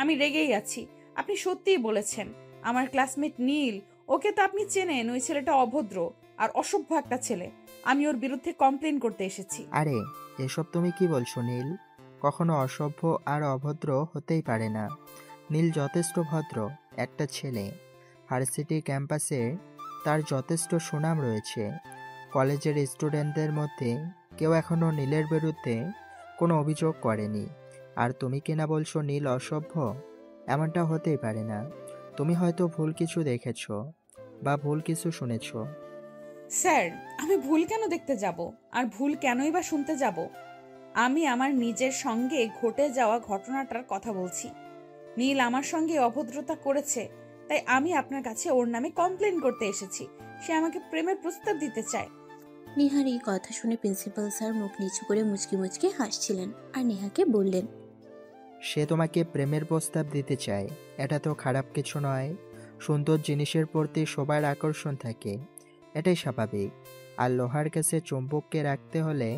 আমি রেগেই আছি। আপনি সত্যিই বলেছেন, আমার ক্লাসমেট নীল, ওকে তো আপনি চেনেন, ওই ছেলেটা অভদ্র আর অসভ্য একটা ছেলে। আমি ওর বিরুদ্ধে কমপ্লেন করতে এসেছি। আরে, এসব তুমি কি বলছো নীল? কখনো অসভ্য আর অভদ্র হতেই পারে না। নীল যথেষ্ট ভদ্র একটা ছেলে। ভার্সিটি ক্যাম্পাসে তার যথেষ্ট সুনাম রয়েছে। কলেজের স্টুডেন্টদের মধ্যে কেউ এখনো নীলের বিরুদ্ধে কোনো অভিযোগ করেনি। আর তুমি কিনা বলছো নীল অসভ্য? এমনটা হতেই পারে না। তুমি হয়তো ভুল কিছু দেখেছো বা ভুল কিছু শুনেছো। স্যার, আমি ভুল কেন দেখতে যাব? আর ভুল কেনই বা শুনতে যাব? আমি আমার নিজের সঙ্গে ঘটে যাওয়া ঘটনাটার কথা বলছি। নীল আমার সঙ্গে অভদ্রতা করেছে, তাই আমি আপনার কাছে ওর নামে কমপ্লেন করতে এসেছি। সে আমাকে প্রেমের প্রস্তাব দিতে চায়। নেহার এই কথা শুনে প্রিন্সিপাল স্যার মুখ নিচু করে মুচকি মুচকি হাসছিলেন আর নেহাকে বললেন, সে তোমাকে প্রেমের প্রস্তাব দিতে চায়, এটা তো খারাপ কিছু নয়। সুন্দর জিনিসের প্রতি সবার আকর্ষণ থাকে, এটাই স্বাভাবিক। আর লোহার কাছে চুম্বককে রাখতে হলে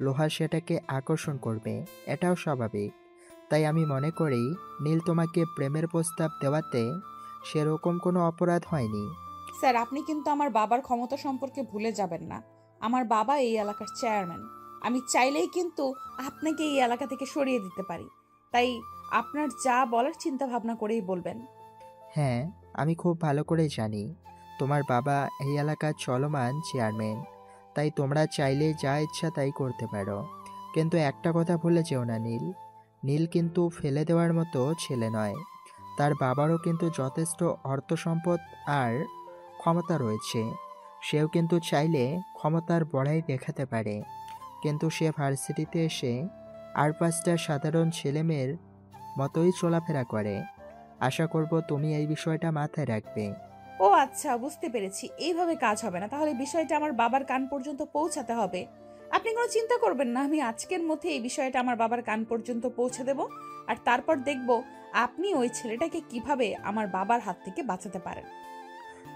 লোহা সেটাকে আকর্ষণ করবে, এটাও স্বাভাবিক। তাই আমি মনে করি নীল তোমাকে প্রেমের প্রস্তাব দেওয়াতে সেরকম কোনো অপরাধ হয়নি। স্যার, আপনি কিন্তু আমার বাবার ক্ষমতা সম্পর্কে ভুলে যাবেন না। আমার বাবা এই এলাকার চেয়ারম্যান। আমি চাইলেই কিন্তু আপনাকে এই এলাকা থেকে সরিয়ে দিতে পারি। তাই আপনার যা বলার চিন্তা ভাবনা করেই বলবেন। হ্যাঁ, আমি খুব ভালো করেই জানি তোমার বাবা এই এলাকার চলমান চেয়ারম্যান। তাই তোমরা চাইলে যা ইচ্ছা তাই করতে পারো। কিন্তু একটা কথা ভুলে যেও না নীল, নীল কিন্তু ফেলে দেওয়ার মতো ছেলে নয়। তার বাবারও কিন্তু যথেষ্ট অর্থ সম্পদ আর ক্ষমতা রয়েছে। সেও কিন্তু চাইলে ক্ষমতার বড়াই দেখাতে পারে। কিন্তু সে ভার্সিটিতে এসে আর পাঁচটা সাধারণ ছেলেমেয়ের মতোই চলাফেরা করে। আশা করব তুমি এই বিষয়টা মাথায় রাখবে। ও আচ্ছা, বুঝতে পেরেছি। এইভাবে কাজ হবে না। তাহলে বিষয়টা আমার বাবার কান পর্যন্ত পৌঁছাতে হবে। আপনি কোনো চিন্তা করবেন না, আমি আজকের মধ্যে এই বিষয়টা আমার বাবার কান পর্যন্ত পৌঁছে দেব। আর তারপর দেখব আপনি ওই ছেলেটাকে কিভাবে আমার বাবার হাত থেকে বাঁচাতে পারেন।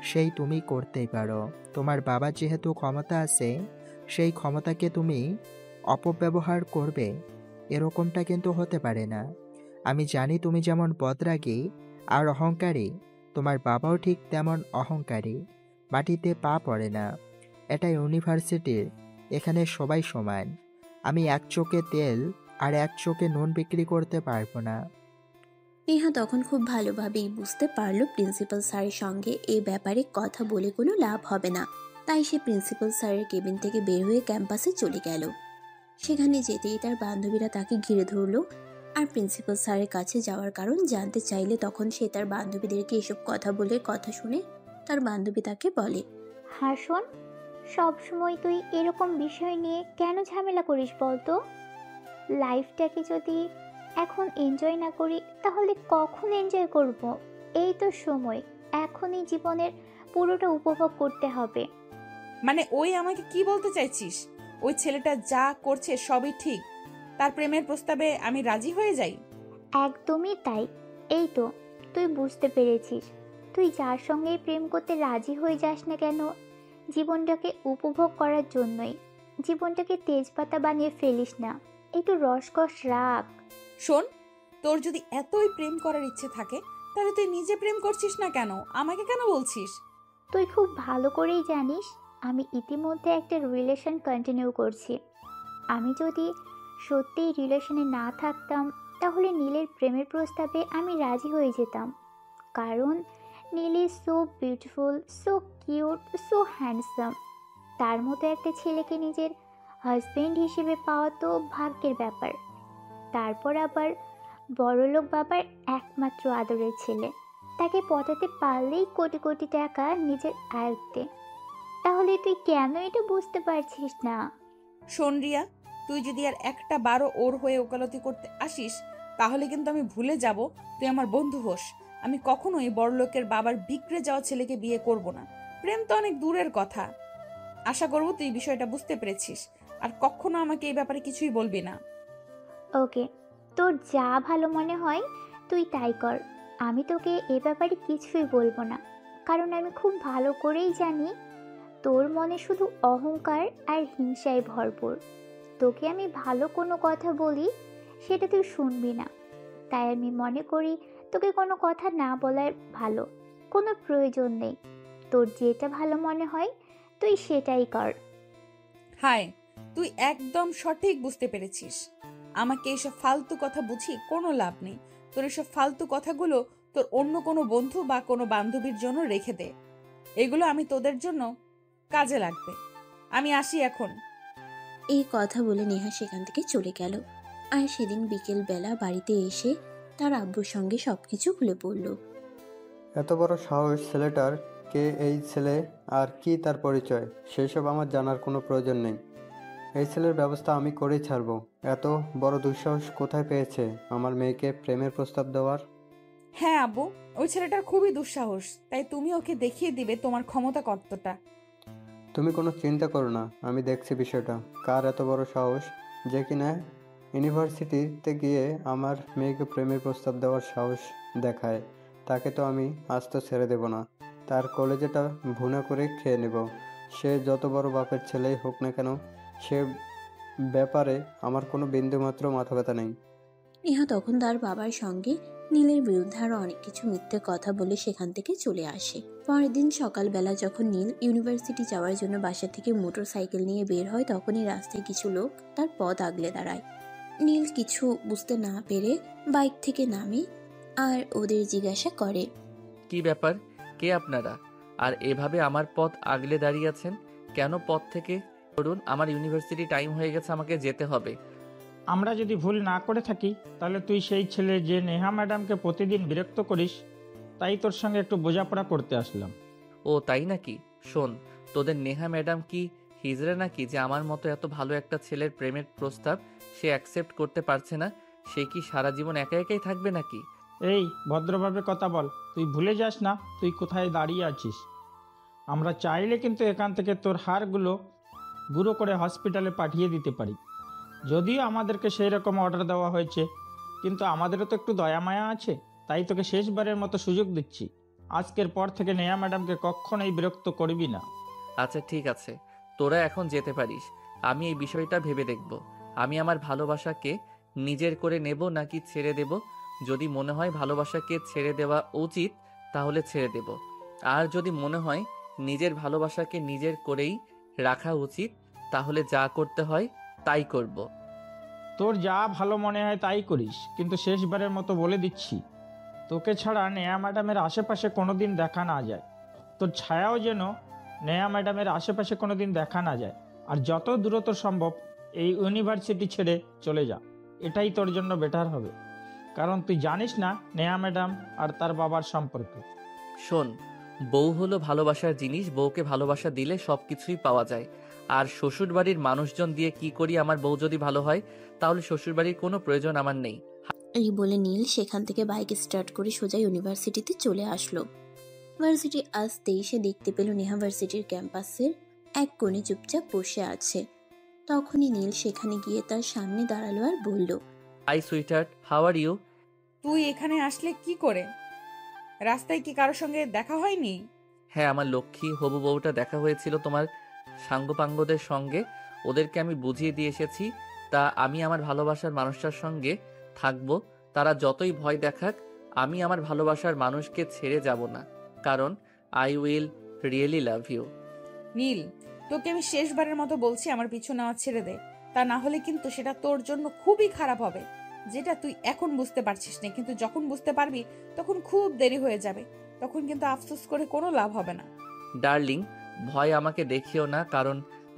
সেই তুমি করতেই পারো। তোমার বাবার যেহেতু ক্ষমতা আছে, সেই ক্ষমতাকে তুমি অপব্যবহার করবে, এরকমটা কিন্তু হতে পারে না। আমি জানি তুমি যেমন বদরাগী আর অহংকারী, তোমার বাবাও ঠিক তেমন অহংকারী। মাটিতে পা পড়ে না। এটা ইউনিভার্সিটির, এখানে সবাই সমান। আমি এক চোখে তেল আর এক চোখে নুন বিক্রি করতে পারবো না। নেহা তখন খুব ভালোভাবেই বুঝতে পারল প্রিন্সিপাল স্যারের সঙ্গে এই ব্যাপারে কথা বলে কোনো লাভ হবে না। তাই সে প্রিন্সিপাল স্যারের কেবিন থেকে বের হয়ে ক্যাম্পাসে চলে গেল। সেখানে যেতেই তার বান্ধবীরা তাকে ঘিরে ধরল আর প্রিন্সিপাল স্যারের কাছে যাওয়ার কারণ জানতে চাইলে তখন সে তার বান্ধবীদেরকে এসব কথা বলে কথা শুনে তার বান্ধবী তাকে বলে, হ্যাঁ শোন, সবসময় তুই এরকম বিষয় নিয়ে কেন ঝামেলা করিস বলতো? লাইফটাকে যদি এখন এনজয় না করি তাহলে কখন এনজয় করব? এই তো সময়, এখনই জীবনের পুরোটা উপভোগ করতে হবে। মানে ওই আমাকে কি বলতে চাইছিস? ওই ছেলেটা যা করছে সবই ঠিক, তার প্রেমের প্রস্তাবে আমি রাজি হয়ে যাই? একদমই তাই। এই তো, তুই বুঝতে পেরেছিস। তুই যার সঙ্গেই প্রেম করতে রাজি হয়ে যাস না কেন, জীবনটাকে উপভোগ করার জন্যই। জীবনটাকে তেজপাতা বানিয়ে ফেলিস না, একটু রসকস রাখ। শোন, তোর যদি এতই প্রেম করার ইচ্ছে থাকে, তাহলে তুই নিজে প্রেম করছিস না কেন? আমাকে কেন বলছিস? তুই খুব ভালো করেই জানিস আমি ইতিমধ্যে একটা রিলেশন কন্টিনিউ করছি। আমি যদি সত্যিই রিলেশনে না থাকতাম তাহলে নীলের প্রেমের প্রস্তাবে আমি রাজি হয়ে যেতাম। কারণ Neel is so beautiful, so cute, so handsome. তার মতো একটা ছেলেকে নিজের হাজবেন্ড হিসেবে পাওয়া তো ভাগ্যের ব্যাপার। তারপর আবার বড়লোক বাবার একমাত্র আদরের ছেলে, তাকে পটাতে পারলেই কোটি কোটি টাকা নিজের আয়ত্তে। তাহলে তুই কেন এটা বুঝতে পারছিস না? শোন রিয়া, তুই যদি আর একটা বারো ওর হয়ে ওকালতি করতে আসিস, তাহলে কিন্তু আমি ভুলে যাব তুই আমার বন্ধু হোস। আমি কখনোই বড়লোকের বাবার বিগড়ে যাওয়া ছেলেকে বিয়ে করব না। প্রেম তো অনেক দূরের কথা। আশা করব তুই বিষয়টা বুঝতে পেরেছিস, আর কখনো আমাকে এই ব্যাপারে কিছুই বলবি না। ওকে, তোর যা ভালো মনে হয় তুই তাই কর। আমি তোকে এ ব্যাপারে কিছুই বলবো না, কারণ আমি খুব ভালো করেই জানি তোর মনে শুধু অহংকার আর হিংসায় ভরপুর। তোকে আমি ভালো কোনো কথা বলি সেটা তুই শুনবি না, তাই আমি মনে করি তোকে কোনো কথা না বলার ভালো। কোনো প্রয়োজন নেই। তোর যেটা ভালো মনে হয় তুই সেটাই কর। হায়, তুই একদম সঠিক বুঝতে পেরেছিস। আমাকে এসব ফালতু কথা বুঝি কোনো লাভ নেই। তোর এসব ফালতু কথাগুলো তোর অন্য কোনো বন্ধু বা কোনো বান্ধবীর জন্য রেখে দে। এগুলো আমি তোদের জন্য কাজে লাগবে। আমি আসি এখন। এই কথা বলে নেহা সেখান থেকে চলে গেল। আর সেদিন বিকেল বেলা বাড়িতে এসে তার আব্বুর সঙ্গে সবকিছু খুলে পড়ল। এত বড় সাহস ছেলেটার, কে এই ছেলে আর কি তার পরিচয়, সেসব আমার জানার কোনো প্রয়োজন নেই। এই ছেলের ব্যবস্থা আমি করেই ছাড়বো। এত বড় দুঃসাহস কোথায় পেয়েছে আমার মেয়েকে প্রেমের প্রস্তাব দেওয়ার? হ্যাঁ আব্বু, ওই ছেলেটার খুবই দুঃসাহস। তাই তুমি ওকে দেখিয়ে দিবে তোমার ক্ষমতা কতটা। তুমি কোনো চিন্তা করো না, আমি দেখছি বিষয়টা। কার এত বড় সাহস যে কিনা ইউনিভার্সিটিতে গিয়ে আমার মেয়েকে প্রেমের প্রস্তাব দেওয়ার সাহস দেখায়, তাকে তো আমি আজ তো ছেড়ে দেব না। তার কলেজেটা ভুনা করে খেয়ে নেব। সে যত বড় বাপের ছেলেই হোক না কেন, সে ব্যাপারে আমার কোনো বিন্দুমাত্র মাথা ব্যথা নেই। নেহা তখন তার বাবার সঙ্গে নীলের বিরুদ্ধে আরো অনেক কিছু মিথ্যে কথা বলে সেখান থেকে চলে আসে। পরের দিন সকালবেলা যখন নীল ইউনিভার্সিটি যাওয়ার জন্য বাসা থেকে মোটর সাইকেল নিয়ে বের হয়, তখনই রাস্তায় কিছু লোক তার পথ আগলে দাঁড়ায়। নীল কিছু বুঝতে না পেরে বাইক থেকে নামে আর ওদের জিজ্ঞাসা করে, কি ব্যাপার, কে আপনারা? আর এভাবে আমার পথ আগলে দাঁড়িয়ে আছেন কেন? পথ থেকে ধরুন, আমার ইউনিভার্সিটি টাইম হয়ে গেছে, আমাকে যেতে হবে। আমরা যদি ভুল না করে থাকি তাহলে তুই সেই ছেলে যে নেহা ম্যাডামকে প্রতিদিন বিরক্ত করিস, তাই তোর সঙ্গে একটু বোঝাপড়া করতে আসলাম। ও তাই নাকি? শোন, তোদের নেহা ম্যাডাম কি হিজড়া নাকি যে আমার মতো এত ভালো একটা ছেলের প্রেমের প্রস্তাব সে অ্যাকসেপ্ট করতে পারছে না? সে কি সারা জীবন একা একাই থাকবে নাকি? এই ভদ্রভাবে কথা বল, তুই ভুলে যাস না তুই কোথায় দাঁড়িয়ে আছিস। আমরা চাইলে কিন্তু এখান থেকে তোর হাড়গুলো গুঁড়ো করে হসপিটালে পাঠিয়ে দিতে পারি। যদিও আমাদেরকে সেই রকম অর্ডার দেওয়া হয়েছে, কিন্তু আমাদেরও তো একটু দয়া মায়া আছে, তাই তোকে শেষবারের মতো সুযোগ দিচ্ছি। আজকের পর থেকে নেহা ম্যাডামকে কখনোই বিরক্ত করবি না। আচ্ছা ঠিক আছে, তোরা এখন যেতে পারিস। আমি এই বিষয়টা ভেবে দেখব। আমি আমার ভালোবাসাকে নিজের করে নেব নাকি ছেড়ে দেব। যদি মনে হয় ভালোবাসাকে ছেড়ে দেওয়া উচিত তাহলে ছেড়ে দেব। আর যদি মনে হয় নিজের ভালোবাসাকে নিজের করেই রাখা উচিত তাহলে যা করতে হয় তাই করব। তোর যা ভালো মনে হয় তাই করিস, কিন্তু শেষবারের মতো বলে দিচ্ছি, তোকে ছাড়া নেহা ম্যাডামের আশেপাশে কোনোদিন দেখা না যায়। তোর ছায়াও যেন নেহা ম্যাডামের আশেপাশে কোনোদিন দেখা না যায়। আর যত দ্রুত সম্ভব এই ইউনিভার্সিটি ছেড়ে চলে যা, এটাই তোর জন্য বেটার হবে। কারণ তুই জানিস না নেহা ম্যাডাম আর তার বাবার সম্পর্কে। শোন, বউ হলো ভালোবাসার জিনিস। বউকে ভালোবাসা দিলে সব কিছুই পাওয়া যায়। আর শ্বশুরবাড়ির মানুষজন দিয়ে কি করি? আমার বউ যদি ভালো হয় তাহলে শ্বশুরবাড়ির কোনো প্রয়োজন আমার নেই। এই বলে নীল সেখান থেকে বাইক স্টার্ট করে সোজা ইউনিভার্সিটিতে চলে আসলো। ভার্সিটি আসতেই সে দেখতে পেল নেহা ভার্সিটির ক্যাম্পাসের এক কোণে চুপচাপ বসে আছে। তখনই নীল সেখানে গিয়ে তার সামনে দাঁড়ালো আর বলল, hi sweetheart, how are you? তুই এখানে আসলে কি করে? রাস্তায় কি কারোর সঙ্গে দেখা হয়নি? হ্যাঁ, আমার লক্ষ্মী হবু বউটা দেখা হয়েছিল তোমার সাঙ্গপাঙ্গদের সঙ্গে। ওদেরকে আমি বুঝিয়ে দিয়ে এসেছি তা আমি আমার ভালোবাসার মানুষটার সঙ্গে থাকবো। তারা যতই ভয় দেখাক আমি আমার ভালোবাসার মানুষকে ছেড়ে যাব না, কারণ I will really love you. Neel, তোকে আমি শেষবারের মতো বলছি আমার পিছু নেওয়া ছেড়ে দে। তা না হলে কিন্তু সেটা তোর জন্য খুবই খারাপ হবে, যেটা তুই এখন বুঝতে পারছিস না। কিন্তু যখন বুঝতে পারবি তখন খুব দেরি হয়ে যাবে। তখন কিন্তু আফসোস করে কোনো লাভ হবে না। ডার্লিং, ভয় আমাকে দেখিও না, কারণ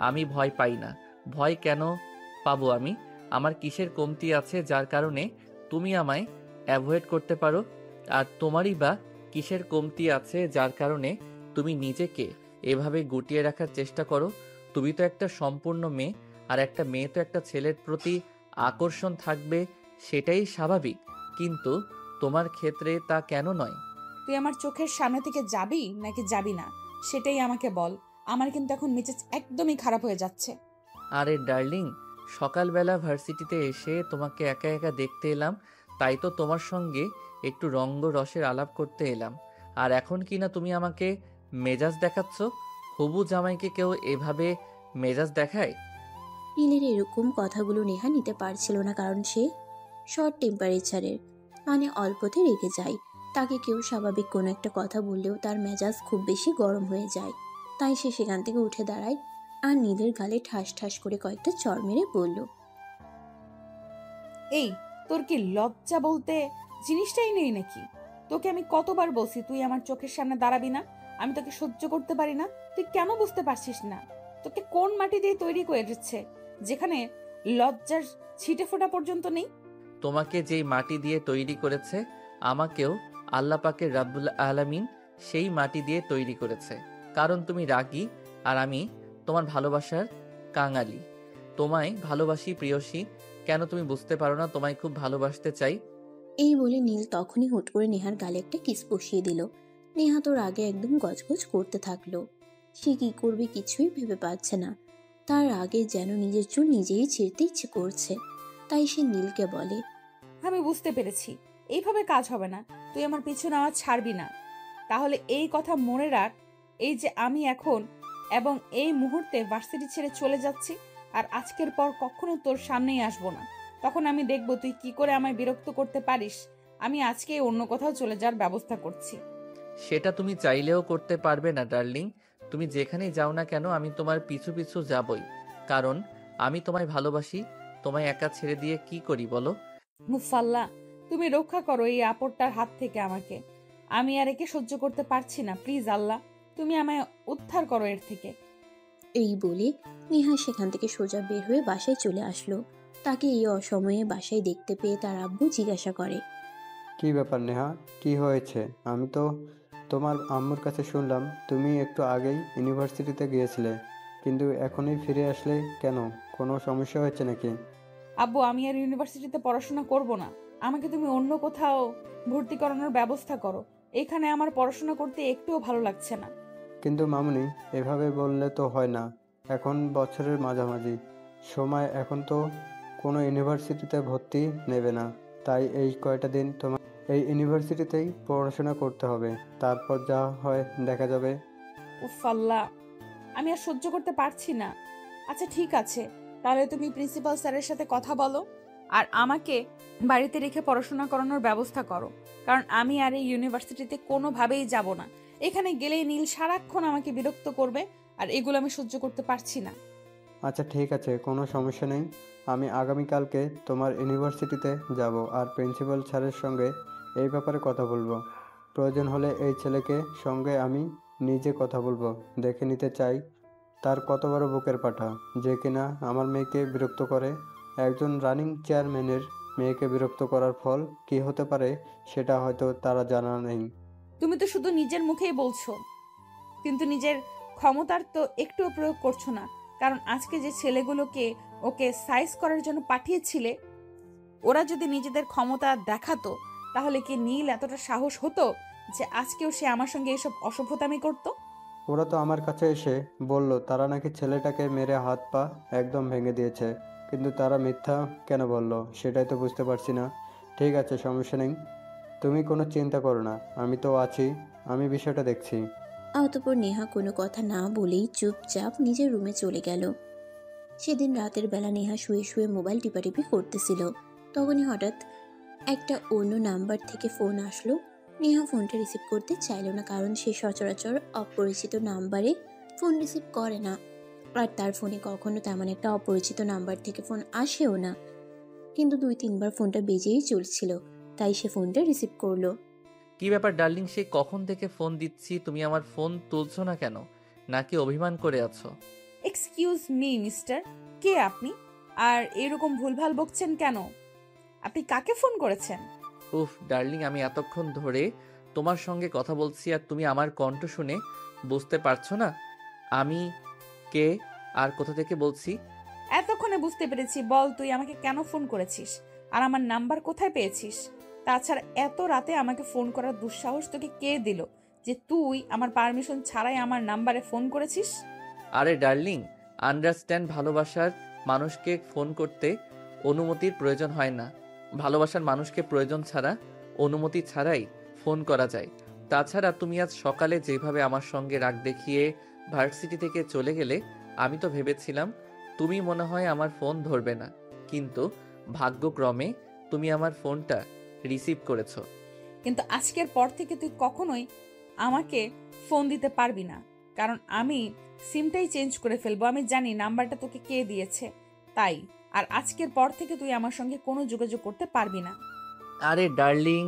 আমি ভয় পাই না। ভয় কেন পাবো আমি? আমার কিসের কমতি আছে যার কারণে তুমি আমায় অ্যাভয়েড করতে পারো? আর তোমারই বা কিসের কমতি আছে যার কারণে তুমি নিজেকে এভাবে গুটিয়ে রাখার চেষ্টা করো? তুমি তো একটা সম্পূর্ণ মেয়ে, আর একটা মেয়ে তো একটা ছেলের প্রতি আকর্ষণ থাকবে, সেটাই স্বাভাবিক। কিন্তু তোমার ক্ষেত্রে তা কেন নয়? তুই আমার চোখের সামনে থেকে যাবি নাকি যাবি না সেটাই আমাকে বল। আমার কিন্তু এখন মেজাজ একদমই খারাপ হয়ে যাচ্ছে। আরে ডার্লিং, সকালবেলা ভার্সিটিতে এসে তোমাকে একা একা দেখতে এলাম, তাই তো তোমার সঙ্গে একটু রঙ্গ রসের আলাপ করতে এলাম। আর এখন কি না তুমি আমাকে মেজাজ দেখাচ্ছ? হবু জামাইকে কেউ এভাবে মেজাজ দেখায়? নীলের এরকম কথাগুলো নেহা নিতে পারছিল না, কারণ সে শর্ট টেম্পারেচারের। মানে অল্পতে রেগে যায়। তাকে কেউ স্বাভাবিক কোনো একটা কথা বললেও তার মেজাজ খুব বেশি গরম হয়ে যায়। তাই সে সেখান থেকে উঠে দাঁড়ায় আর নীলের গালে ঠাস ঠাস করে কয়েকটা চড় মেরে বলল, এই, তোর কি লজ্জা বলতে জিনিসটাই নেই নাকি? তোকে আমি কতবার বলছি তুই আমার চোখের সামনে দাঁড়াবি না, আমি তোকে সহ্য করতে পারি না। তুই কেন বুঝতে পারছিস না? তোকে কোন মাটি দিয়ে তৈরি করে দিচ্ছে যেখানে লজ্জার ছিটে ফোঁটা পর্যন্ত নেই? তোমাকে যেই মাটি দিয়ে তৈরি করেছে, আমাকেও আল্লাহ পাকের রাব্বুল আলামিন সেই মাটি দিয়ে তৈরি করেছে। কারণ তুমি রাগী আর আমি তোমার ভালোবাসার কাঙালি। তোমায় ভালোবাসি প্রিয়সী। কেন তুমি বুঝতে পারো না তোমায় খুব ভালোবাসতে চাই? এই বলে নীল তখনই হুট করে নেহার গালে একটা কিস বসিয়ে দিল। নেহা তোর আগে একদম গজগজ করতে থাকলো। সে কি করবে কিছুই ভেবে পাচ্ছে না। তার আগে যেন নিজের চুল নিজেই ছিঁড়তে ইচ্ছে করছে। তাই সে নীলকে বলে, আমি বুঝতে পেরেছি, এইভাবে কাজ হবে না। তুই আমার পিছু নেওয়া ছাড়বি না। তাহলে এই কথা মনে রাখ, এই যে আমি এখন এবং এই মুহূর্তে ভার্সিটি ছেড়ে চলে যাচ্ছি, আর আজকের পর কখনো তোর সামনেই আসবো না। তখন আমি দেখব তুই কি করে আমায় বিরক্ত করতে পারিস। আমি আজকে অন্য কোথাও চলে যাওয়ার ব্যবস্থা করছি। সেটা তুমি চাইলেও করতে পারবে না ডার্লিং। তুমি যেখানেই যাও না কেন আমি তোমার পিছু পিছু যাবই। কারণ আমি তোমায় ভালোবাসি। তোমায় একা ছেড়ে দিয়ে কি করি বলো? মুফাল্লা, তুমি রক্ষা করো এই আপদটার হাত থেকে আমাকে। আমি আর একে সহ্য করতে পারছি না। প্লিজ আল্লাহ, তুমি আমায় উদ্ধার করো এর থেকে। এই বলে নেহা সেখান থেকে সোজা বের হয়ে বাসায় চলে আসলো। তাকে এই অসময়ে বাসায় দেখতে পেয়ে তার আব্বু জিজ্ঞাসা করে, কি ব্যাপার নেহা, কি হয়েছে? আমি তো তোমার আম্মুর কাছে শুনলাম তুমি একটু আগেই ইউনিভার্সিটিতে গিয়েছিলে, কিন্তু এখনই ফিরে আসলে কেন? কোনো সমস্যা হয়েছে নাকি? আব্বু, আমি আর ইউনিভার্সিটিতে পড়াশোনা করব না। আমাকে তুমি অন্য কোথাও ভর্তি করানোর ব্যবস্থা করো। এখানে আমার পড়াশোনা করতে একটুও ভালো লাগছে না। কিন্তু মামুনি, এভাবে বললে তো হয় না। এখন বছরের মাঝামাঝি সময়, এখন তো কোনো ইউনিভার্সিটিতে ভর্তি নেবে না। তাই এই কয়টা দিন তোমার এই ইউনিভার্সিটিতেই পড়াশোনা করতে হবে, তারপর যা হয় দেখা যাবে। উফ আল্লাহ, আমি আর সহ্য করতে পারছি না। আচ্ছা ঠিক আছে, তাহলে তুমি প্রিন্সিপাল স্যারের সাথে কথা বলো আর আমাকে বাড়িতে রেখে পড়াশোনা করানোর ব্যবস্থা করো। কারণ আমি আর এই ইউনিভার্সিটিতে কোনোভাবেই যাব না। এখানে গেলেই নীল সারাক্ষণ আমাকে বিরক্ত করবে, আর এগুলো আমি সহ্য করতে পারছি না। আচ্ছা ঠিক আছে, কোনো সমস্যা নেই। আমি আগামীকালকে তোমার ইউনিভার্সিটিতে যাব আর প্রিন্সিপাল স্যারের সঙ্গে এই ব্যাপারে কথা বলবো। প্রয়োজন হলে এই ছেলেকে সঙ্গে আমি নিজে কথা বলবো। দেখে নিতে চাই তার কত বড় বুকের পাঠা, যে কিনা আমার মেয়েকে বিরক্ত করে। একজন রানিং চেয়ারম্যানের মেয়েকে বিরক্ত করার ফল কি হতে পারে সেটা হয়তো তারা জানা নেই। তুমি তো শুধু নিজের মুখেই বলছো, কিন্তু নিজের ক্ষমতার তো একটুও প্রয়োগ করছো না। কারণ আজকে যে ছেলেগুলোকে ওকে সাইজ করার জন্য পাঠিয়েছিলে, ওরা যদি নিজেদের ক্ষমতা দেখাতো, তাহলে কি নীল এতটা সাহস হতো যে আজকেও সে আমার সঙ্গে এসব অসভ্যতামি করতো? ওরা তো আমার কাছে এসে বলল তারা নাকি ছেলেটাকে মেরে হাত পা একদম ভেঙে দিয়েছে, কিন্তু তারা মিথ্যা কেন বলল সেটাই তো বুঝতে পারছি না। ঠিক আছে, সমস্যা নেই, তুমি কোনো চিন্তা করো না, আমি তো আছি, আমি বিষয়টা দেখছি। অতঃপর নেহা কোনো কথা না বলেই চুপচাপ নিজের রুমে চলে গেল। সেদিন রাতের বেলা নেহা শুয়ে শুয়ে মোবাইল টিপাটিপি করতেছিল। তখনই হঠাৎ একটা অন্য নাম্বার থেকে ফোন আসলো। নেহা ফোনটা রিসিভ করতে চাইল না, কারণ সে সচরাচর অপরিচিত নাম্বারে ফোন রিসিভ করে না। আর তার ফোনে কখনো তেমন একটা অপরিচিত নাম্বার থেকে ফোন আসেও না। কিন্তু 2-3 বার ফোনটা বেজেই চলছিল, তাই সে ফোনটা রিসিভ করলো। কি ব্যাপার ডার্লিং, সে কখন থেকে ফোন দিচ্ছি, তুমি আমার ফোন তুলছো না কেন? নাকি অভিমান করে আছো? এক্সকিউজ মি মিস্টার, কে আপনি? আর এরকম ভুলভাল বকছেন কেন? আপনি কাকে ফোন করেছেন? উফ ডার্লিং, আমি এতক্ষণ ধরে তোমার সঙ্গে কথা বলছি আর তুমি আমার কণ্ঠ শুনে বুঝতে পারছো না আমি কে আর কোথা থেকে বলছি? এতক্ষণে বুঝতে পেরেছি। বল, তুই আমাকে কেন ফোন করেছিস আর আমার নাম্বার কোথায় পেয়েছিস? তাছাড়া এত রাতে আমাকে ফোন করার দুঃসাহস তোকে কে দিল যে তুই আমার পারমিশন ছাড়াই আমার নাম্বারে ফোন করেছিস? আরে ডার্লিং, আন্ডারস্ট্যান্ড, ভালোবাসার মানুষকে ফোন করতে অনুমতির প্রয়োজন হয় না। ভালোবাসার মানুষকে প্রয়োজন ছাড়া, অনুমতি ছাড়াই ফোন করা যায়। তাছাড়া তুমি আজ সকালে যেভাবে আমার সঙ্গে রাগ দেখিয়ে ভার্সিটি থেকে চলে গেলে, আমি তো ভেবেছিলাম তুমি মনে হয় আমার ফোন ধরবে না, কিন্তু ভাগ্যক্রমে তুমি আমার ফোনটা রিসিভ করেছো। কিন্তু আজকের পর থেকে তুই কখনোই আমাকে ফোন দিতে পারবি না, কারণ আমি সিমটাই চেঞ্জ করে ফেলবো। আমি জানি নাম্বারটা তোকে কে দিয়েছে, তাই। আর আজকের পর থেকে তুই আমার সঙ্গে কোনো যোগাযোগ করতে পারবি না। আরে ডার্লিং,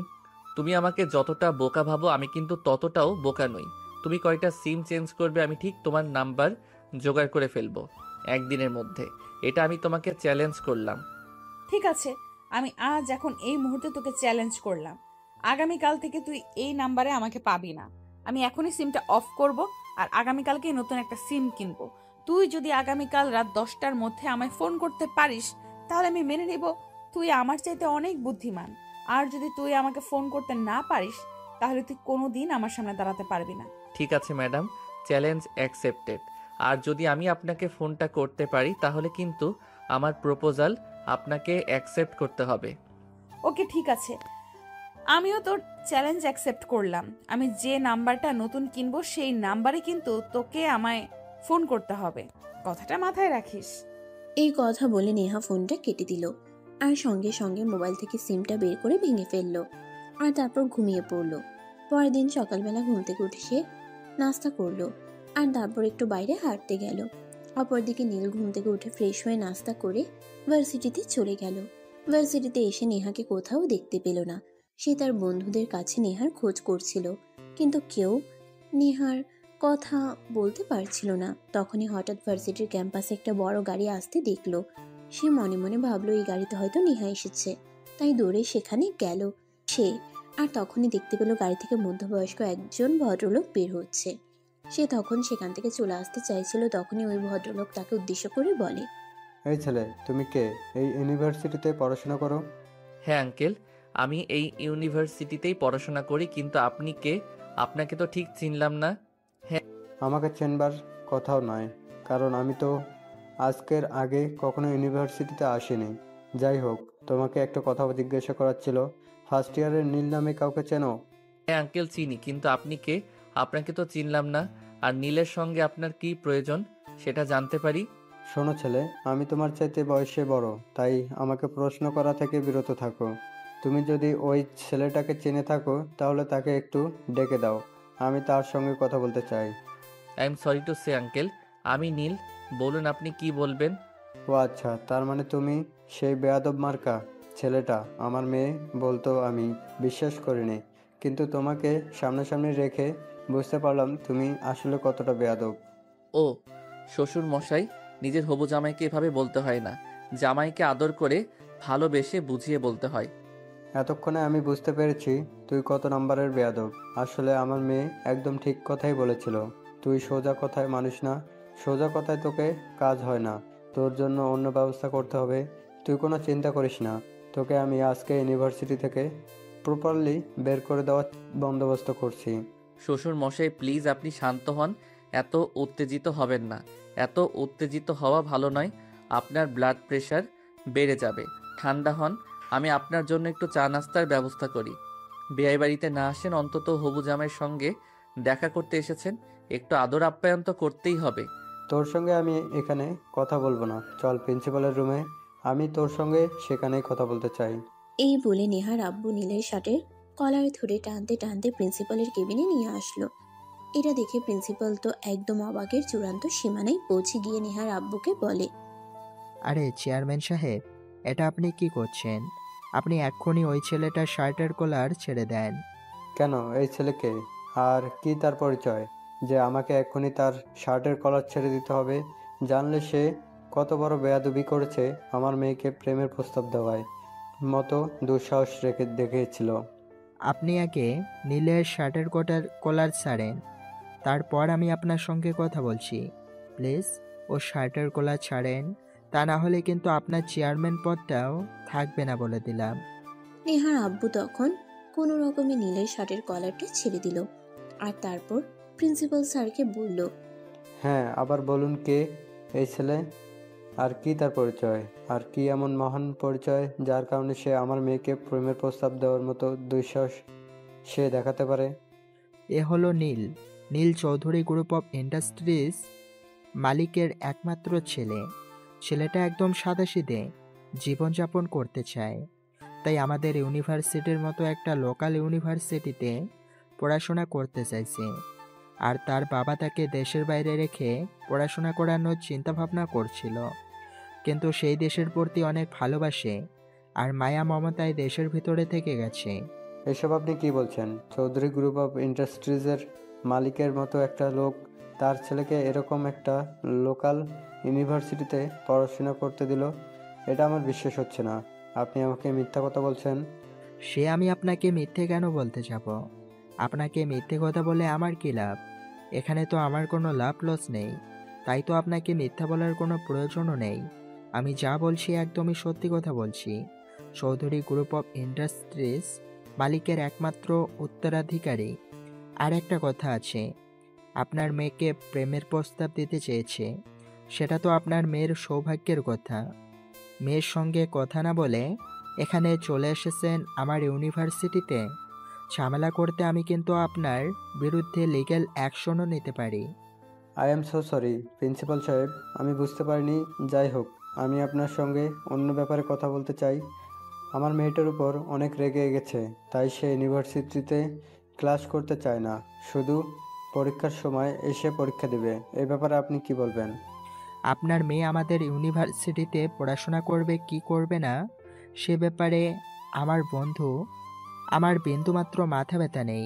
তুমি আমাকে যতটা বোকা ভাবো আমি কিন্তু ততটাও বোকা নই। তুমি কয়টা সিম চেঞ্জ করবে আমি ঠিক তোমার নাম্বার জোগাড় করে ফেলবো একদিনের মধ্যে। এটা আমি তোমাকে চ্যালেঞ্জ করলাম। ঠিক আছে, আমি আজ এখন এই মুহূর্তে তোকে চ্যালেঞ্জ করলাম। আগামীকাল থেকে তুই এই নাম্বারে আমাকে পাবি না। আমি এখনই সিমটা অফ করব আর আগামীকালকেই নতুন একটা সিম কিনবো। তুই যদি আগামীকাল রাত 10টার মধ্যে আমায় ফোন করতে পারিস তাহলে আমি মেনে নেব তুই আমার চাইতে অনেক বুদ্ধিমান। আর যদি তুই আমাকে ফোন করতে না পারিস তাহলে তুই কোনোদিন আমার সামনে দাঁড়াতে পারবি না। ঠিক আছে ম্যাডাম, চ্যালেঞ্জ অ্যাকসেপ্টেড। আর যদি আমি আপনাকে ফোনটা করতে পারি তাহলে কিন্তু আমার প্রপোজাল আপনাকে অ্যাকসেপ্ট করতে হবে। ওকে, ঠিক আছে, আমিও তোর চ্যালেঞ্জ অ্যাকসেপ্ট করলাম। আমি যে নাম্বারটা নতুন কিনবো সেই নাম্বারে কিন্তু তোকে আমায় ফোন করতে হবে, কথাটা মাথায় রাখিস। এই কথা বলে নেহা ফোনটা কেটে দিল আর সঙ্গে সঙ্গে মোবাইল থেকে সিমটা বের করে ভেঙে ফেললো আর তারপর ঘুমিয়ে পড়লো। পরের দিন সকালবেলা ঘুম থেকে উঠে সে নাস্তা করলো আর তারপর একটু বাইরে হাঁটতে গেল। অপরদিকে নীল ঘুম থেকে উঠে ফ্রেশ হয়ে নাস্তা করে ভার্সিটিতে চলে গেল। ভার্সিটিতে এসে নেহাকে কোথাও দেখতে পেল না। সে তার বন্ধুদের কাছে নেহার খোঁজ করছিল, কিন্তু কেউ নেহার কথা বলতে পারছিল না। তখনই হঠাৎ ভার্সিটির ক্যাম্পাসে একটা বড় গাড়ি আসতে দেখলো। সে মনে মনে ভাবলো এই গাড়িতে হয়তো নেহা এসেছে, তাই দৌড়ে সেখানে গেল সে। আর তখনই দেখতে পেল গাড়ি থেকে মধ্যবয়স্ক একজন ভদ্রলোক বের হচ্ছে। সে তখন সেখান থেকে চলে আসতে চাইছিল, তখনই ওই ভদ্রলোক তাকে উদ্দেশ্য করে বলে, এই ছেলে, তুমি কে? এই ইউনিভার্সিটিতে পড়াশোনা করো? হ্যাঁ আঙ্কেল, আমি এই ইউনিভার্সিটিতেই পড়াশোনা করি। কিন্তু আপনি কে? আপনাকে তো ঠিক চিনলাম না। আমাকে চেনবার কথাও নয়, কারণ আমি তো আজকের আগে কখনো ইউনিভার্সিটিতে আসিনি। যাই হোক, তোমাকে একটা কথা জিজ্ঞাসা করার ছিল। ফার্স্ট ইয়ারের নীল নামে কাউকে চেনো? হ্যাঁ আঙ্কেল চিনি, কিন্তু আপনি কে? আপনাকে তো চিনলাম না। আর নীলের সঙ্গে আপনার কি প্রয়োজন সেটা জানতে পারি? শোনো ছেলে, আমি তোমার চাইতে বয়সে বড়, তাই আমাকে প্রশ্ন করা থেকে বিরত থাকো। তুমি যদি ওই ছেলেটাকে চিনে থাকো তাহলে তাকে একটু ডেকে দাও, আমি তার সঙ্গে কথা বলতে চাই। I am sorry to say uncle, আমি নীল। বলুন আপনি কি বলবেন। ও আচ্ছা, তার মানে তুমি সেই বেয়াদব মার্কা ছেলেটা। আমার মেয়ে বলতো আমি বিশ্বাস করিনি, কিন্তু তোমাকে সামনাসামনি রেখে বুঝতে পারলাম তুমি আসলে কতটা বেয়াদব। ও শ্বশুর মশাই, নিজের হবু জামাইকে এভাবে বলতে হয় না। জামাইকে আদর করে ভালোবেসে বুঝিয়ে বলতে হয়। এতক্ষণে আমি বুঝতে পেরেছি তুই কত নম্বরের বেয়াদব। আসলে আমার মেয়ে একদম ঠিক কথাই বলেছিল। তুই সোজা কথায় মানুষ না, সোজা কথায় তোকে কাজ হয় না। তোর জন্য অন্য ব্যবস্থা করতে হবে। তুই কোনো চিন্তা করিস না, তোকে আমি আজকে ইউনিভার্সিটি থেকে প্রপারলি বের করে দেওয়ার বন্দোবস্ত করছি। শ্বশুর মশাই প্লিজ আপনি শান্ত হন, এত উত্তেজিত হবেন না। এত উত্তেজিত হওয়া ভালো নয়, আপনার ব্লাড প্রেশার বেড়ে যাবে। ঠান্ডা হন, আমি আপনার জন্য একটু চা নাস্তার ব্যবস্থা করি। বিয়ে বাড়িতে না আসেন অন্তত হবু জামাইয়ের সঙ্গে দেখা করতে এসেছেন, একটু আদর আপ্যায়ন তো করতেই হবে। তোর সঙ্গে আমি এখানে কথা বলবো না, চল প্রিন্সিপালের রুমে, আমি তোর সঙ্গে সেখানেই কথা বলতে চাই। এই বলে নেহার আব্বু নীলের শার্টের কলার ধরে টানতে টানতে প্রিন্সিপালের কেবিনে নিয়ে আসলো। এটা দেখে প্রিন্সিপাল তো একদম অবাকের চূড়ান্ত সীমানায় পৌঁছে গিয়ে নেহার আব্বুকে বলে, আরে চেয়ারম্যান সাহেব, এটা আপনি কি করছেন? আপনি এক্ষুনি ওই ছেলেটার শার্টের কলার ছেড়ে দেন। কেন, এই ছেলেকে আর কি তার পরিচয় যে আমাকে এক্ষুনি তার শার্টের কলার ছেড়ে দিতে হবে? জানলে সে কত বড় বেয়াদবি করেছে আমার মেয়েকে প্রেমের প্রস্তাব দেওয়ায় মতো দুঃসাহস দেখিয়েছিল। আপনি আগে নীলের শার্টের কলার ছাড়েন, তারপর আমি আপনার সঙ্গে কথা বলছি। প্লিজ ও শার্টের কলার ছাড়েন, তা না হলে কিন্তু আপনার চেয়ারম্যান পদটাও থাকবে না বলে দিলাম। নেহার আব্বু তখন কোনো রকমে নীলের শার্টের কলারটা ছেড়ে দিল আর তারপর প্রিন্সিপাল স্যারকে বলল, হ্যাঁ, আবার বলুন কে এই ছেলে, আর কি তার পরিচয়, আর কি এমন মহান পরিচয় যার কারণে সে আমার মেয়েকে প্রেমের প্রস্তাব দেওয়ার মতো দুঃসাহস সে দেখাতে পারে? এ হলো নীল, নীল চৌধুরী গ্রুপ অফ ইন্ডাস্ট্রিজ মালিকের একমাত্র ছেলে। ছেলেটা একদম সাদাসিধে জীবনযাপন করতে চায়, তাই আমাদের ইউনিভার্সিটির মতো একটা লোকাল ইউনিভার্সিটিতে পড়াশোনা করতে চাইছে। আর তার বাবা তাকে দেশের বাইরে রেখে পড়াশোনা করানোর চিন্তাভাবনা করছিল, কিন্তু সেই দেশের প্রতি অনেক ভালোবাসে আর মায়া মমতায় দেশের ভিতরে থেকে গেছে। এসব আপনি কি বলছেন? চৌধুরী গ্রুপ অফ ইন্ডাস্ট্রিজের মালিকের মতো একটা লোক তার ছেলেকে এরকম একটা লোকাল ইউনিভার্সিটিতে পড়াশোনা করতে দিল? এটা আমার বিশ্বাস হচ্ছে না। আপনি আমাকে মিথ্যা কথা বলছেন। সে আমি আপনাকে মিথ্যে কেন বলতে যাব? আপনাকে মিথ্যে কথা বলে আমার কি লাভ? এখানে তো আমার কোনো লাভ লস নেই, তাই তো আপনাকে মিথ্যা বলার কোনো প্রয়োজনও নেই। আমি যা বলছি একদমই সত্যি কথা বলছি। চৌধুরী গ্রুপ অফ ইন্ডাস্ট্রিজ মালিকের একমাত্র উত্তরাধিকারী। আর একটা কথা আছে, আপনার মেয়েকে প্রেমের প্রস্তাব দিতে চেয়েছে। সেটা তো আপনার মেয়ের সৌভাগ্যের কথা। মেয়ের সঙ্গে কথা না বলে এখানে চলে এসেছেন আমার ইউনিভার্সিটিতে। ঝামেলা করতে আমি কিন্তু আপনার বিরুদ্ধে লিগ্যাল অ্যাকশনও নিতে পারি। I am so sorry principal সাহেব, আমি বুঝতে পারিনি। যাই হোক, আমি আপনার সঙ্গে অন্য ব্যাপারে কথা বলতে চাই। আমার মেয়েটার উপর অনেক রেগে গেছে, তাই সে ইউনিভার্সিটিতে ক্লাস করতে চায় না, শুধু পরীক্ষার সময় এসে পরীক্ষা দেবে। এই ব্যাপারে আপনি কি বলবেন? আপনার মেয়ে আমাদের ইউনিভার্সিটিতে পড়াশোনা করবে কি করবে না সে ব্যাপারে আমার বিন্দুমাত্র মাথা ব্যথা নেই।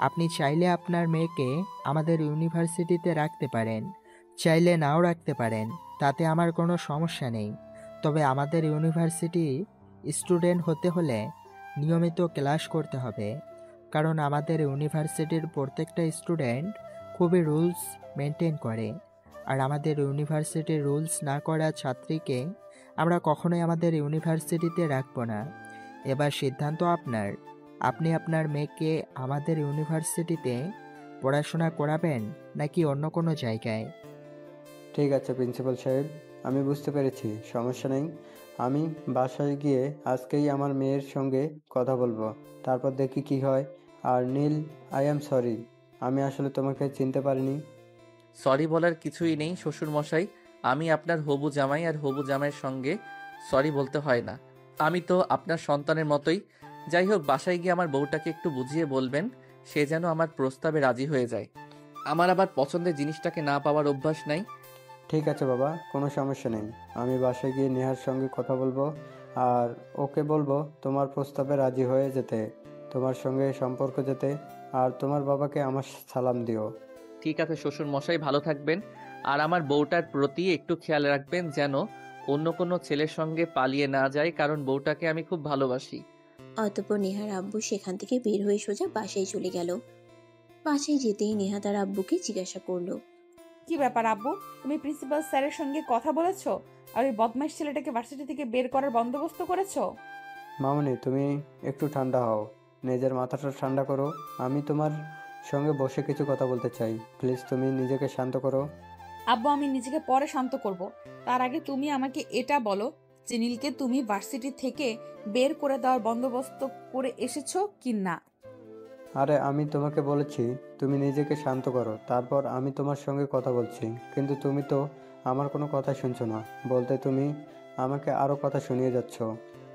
আপনি চাইলে আপনার মেয়েকে আমাদের ইউনিভার্সিটিতে রাখতে পারেন, চাইলে নাও রাখতে পারেন, তাতে আমার কোনো সমস্যা নেই। তবে আমাদের ইউনিভার্সিটি স্টুডেন্ট হতে হলে নিয়মিত ক্লাস করতে হবে, কারণ আমাদের ইউনিভার্সিটির প্রত্যেকটা স্টুডেন্ট খুবই রুলস মেনটেন করে। আর আমাদের ইউনিভার্সিটির রুলস না করা ছাত্রীকে আমরা কখনোই আমাদের ইউনিভার্সিটিতে রাখবো না। এবার সিদ্ধান্ত আপনার। আপনি আপনার মেয়েকে আমাদের ইউনিভার্সিটিতে পড়াশোনা করাবেন নাকি অন্য কোনো জায়গায়? ঠিক আছে প্রিন্সিপাল সাহেব, আমি বুঝতে পেরেছি, সমস্যা নেই। আমি বাসায় গিয়ে আজকেই আমার মেয়ের সঙ্গে কথা বলবো, তারপর দেখি কি হয়। আর নীল, আই অ্যাম সরি, আমি আসলে তোমাকে চিনতে পারিনি। সরি বলার কিছুই নেই শ্বশুর মশাই। আমি আপনার হবু জামাই, আর হবু জামাইয়ের সঙ্গে সরি বলতে হয় না। আমি তো আপনার সন্তানের মতোই। যাই হোক, বাসায় গিয়ে আমার বউটাকে একটু বুঝিয়ে বলবেন সে যেন আমার প্রস্তাবে রাজি হয়ে যায়। আমার আবার পছন্দের জিনিসটাকে না পাওয়ার অভ্যাস নাই। ঠিক আছে বাবা, কোনো সমস্যা নেই। আমি বাসায় গিয়ে নেহার সঙ্গে কথা বলবো, আর ওকে বলবো তোমার প্রস্তাবে রাজি হয়ে যেতে, তোমার সঙ্গে সম্পর্ক যেতে। আর তোমার বাবাকে আমার সালাম দিও। ঠিক আছে শ্বশুর মশাই, ভালো থাকবেন। আর আমার বউটার প্রতি একটু খেয়াল রাখবেন যেন অন্য কোনো ছেলের সঙ্গে পালিয়ে না যায়, কারণ বউটাকে আমি খুব ভালোবাসি। অতঃপর নেহার আব্বু সেখান থেকে বের হয়ে সোজা বাসায় চলে গেল। বাসায় যেতেই নেহা তার আব্বুকে জিজ্ঞাসা করলো, কি ব্যাপার আব্বু, তুমি প্রিন্সিপাল স্যারের সঙ্গে কথা বলেছো আর ওই বদমাইশ ছেলেটাকে ভার্সিটি থেকে বের করার বন্দোবস্ত করেছো? মামুনি, তুমি একটু ঠান্ডা হও, নিজের মাথাটা ঠান্ডা করো। আমি তোমার সঙ্গে বসে কিছু কথা বলতে চাই, প্লিজ তুমি নিজেকে শান্ত করো। আব্বু, আমি নিজেকে পরে শান্ত করব। তার আগে তুমি আমাকে এটা বলো যে নীলকে তুমি ভার্সিটি থেকে বের করে দেওয়ার বন্দোবস্ত করে এসেছো কি না? আরে আমি তোমাকে বলেছি তুমি নিজেকে শান্ত করো, তারপর আমি তোমার সঙ্গে কথা বলছি, কিন্তু তুমি তো আমার কোনো কথা শুনছো না। বলতে তুমি আমাকে আরও কথা শুনিয়ে যাচ্ছ।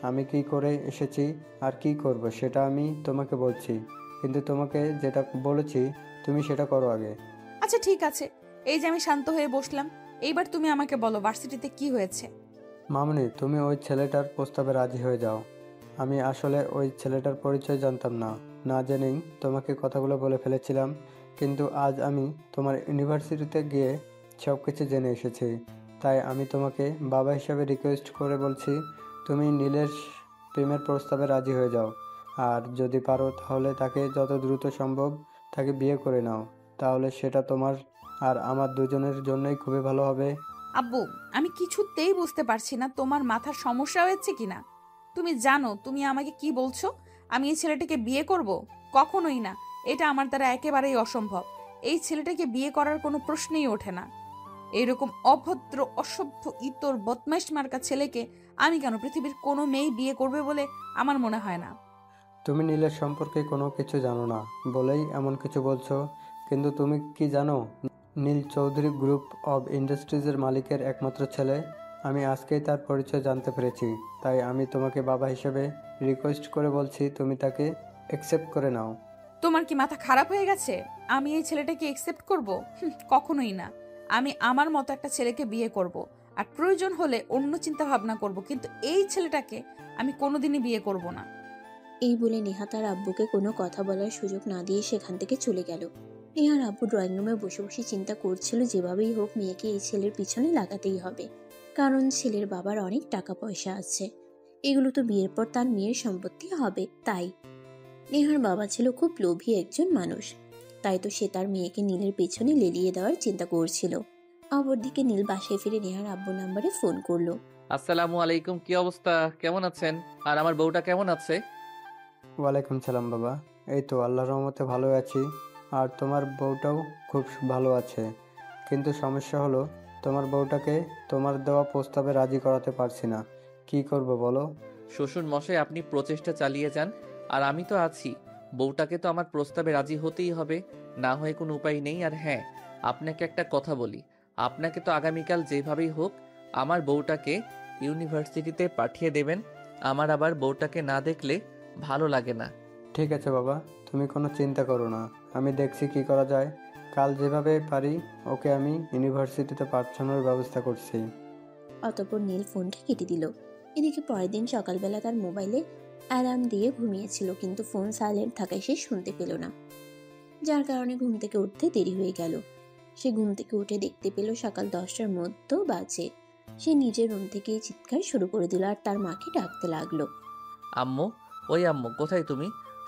আমি কি করে এসেছি আর কি করব সেটা আমি তোমাকে বলছি, কিন্তু তোমাকে যেটা বলেছি তুমি সেটা করো আগে। আচ্ছা ঠিক আছে, এই যে আমি শান্ত হয়ে বসলাম, এইবার তুমি আমাকে বলো ভার্সিটিতে কি হয়েছে। মামনি, তুমি ওই ছেলেটার প্রস্তাবে রাজি হয়ে যাও। আমি আসলে ওই ছেলেটার পরিচয় জানতাম না, না জেনেই তোমাকে কথাগুলো বলে ফেলেছিলাম, কিন্তু আজ আমি তোমার ইউনিভার্সিটিতে গিয়ে সব কিছু জেনে এসেছি। তাই আমি তোমাকে বাবা হিসাবে রিকোয়েস্ট করে বলছি, তুমি নীলের প্রেমের প্রস্তাবে রাজি হয়ে যাও। আর যদি পারো তাহলে তাকে যত দ্রুত সম্ভব তাকে বিয়ে করে নাও, তাহলে সেটা তোমার আর আমার দুজনের জন্যই খুবই ভালো হবে। আব্বু, আমি কিছুতেই বুঝতে পারছি না তোমার মাথার সমস্যা হয়েছে কিনা। তুমি জানো তুমি আমাকে কি বলছো? আমি এই ছেলেটাকে বিয়ে করব? কখনোই না, এটা আমার দ্বারা একেবারেই অসম্ভব। এই ছেলেটাকে বিয়ে করার কোনো প্রশ্নই ওঠে না। এইরকম অভদ্র, অসভ্য, ইতর, বদমাইশ মার্কা ছেলেকে আমি কেন, পৃথিবীর কোনো মেয়ে বিয়ে করবে বলে আমার মনে হয় না। তুমি নীলের সম্পর্কে কোনো কিছু জানো না বলেই এমন কিছু বলছো, কিন্তু তুমি কি জানো নীল চৌধুরী গ্রুপ অব ইন্ডাস্ট্রিজের মালিকের একমাত্র ছেলে। আমি আজকেই তার পরিচয় জানতে পেরেছি, তাই আমি তোমাকে বাবা হিসেবে রিকোয়েস্ট করে বলছি তুমি তাকে অ্যাকসেপ্ট করে নাও। তোমার কি মাথা খারাপ হয়ে গেছে? আমি এই ছেলেটাকে একসেপ্ট করব? কখনোই না। আমি আমার মতো একটা ছেলেকে বিয়ে করব, আর প্রয়োজন হলে অন্য চিন্তা ভাবনা করব, কিন্তু এই ছেলেটাকে আমি কোনোদিনই বিয়ে করব না। এই বলে নেহা তার আব্বুকে কোনো কথা বলার সুযোগ না দিয়ে সেখান থেকে চলে গেল। নেহার আব্বু ড্রয়িং রুমে বসে বসে চিন্তা করছিল যেভাবেই হোক মেয়েকে এই ছেলের পিছনে লাগাতেই হবে, কারণ ছেলের বাবার অনেক টাকা পয়সা আছে, এগুলো তো বিয়ের পর তার মেয়ের সম্পত্তি হবে। তাই নেহার বাবা ছিল খুব লোভী একজন মানুষ, তাই তো সে তার মেয়েকে নীলের পেছনে লেলিয়ে দেওয়ার চিন্তা করছিল। অপরদিকে নীল বাসায় ফিরে নেহার আব্বুর নাম্বারে ফোন করলো। আসসালামু আলাইকুম, কি অবস্থা, কেমন আছেন? আর আমার বউটা কেমন আছে? ওয়ালাইকুম সালাম বাবা, এই তো আল্লাহর রহমতে ভালো আছি। আর তোমার বউটাও খুব ভালো আছে, কিন্তু সমস্যা হলো তোমার বউটাকে তোমার দেওয়া প্রস্তাবে রাজি করাতে পারছি না। কি করব বলো? শ্বশুর মশাই, আপনি প্রচেষ্টা চালিয়ে যান, আর আমি তো আছি। বউটাকে তো আমার প্রস্তাবে রাজি হতেই হবে, না হয়ে কোনো উপায় নেই। আর হ্যাঁ, আপনাকে একটা কথা বলি, আপনাকে তো আগামীকাল যেভাবেই হোক আমার বউটাকে ইউনিভার্সিটিতে পাঠিয়ে দেবেন। আমার আবার বউটাকে না দেখলে ভালো লাগে না। ঠিক আছে বাবা, তুমি কোনো চিন্তা করো না, আমি দেখছি কি করা যায়। কাল যেভাবে পারি ওকে আমি ইউনিভার্সিটিতে পাঠানোর ব্যবস্থা করছি। অতঃপর নীল ফোনটা কেটে দিল। এদিকে পরের দিন সকালবেলা তার মোবাইলে অ্যালার্ম দিয়ে ঘুমিয়েছিল, কিন্তু ফোন সাইলেন্ট থাকায় সে শুনতে পেল না, যার কারণে ঘুম থেকে উঠতে দেরি হয়ে গেল। সে ঘুম থেকে উঠে দেখতে পেল সকাল 10টার মধ্যে বাজে। সে নিজের রুম থেকে চিৎকার শুরু করে দিল আর তার মাকে ডাকতে লাগলো। আম্মু, ওই আম্মু, কোথায় তুমি?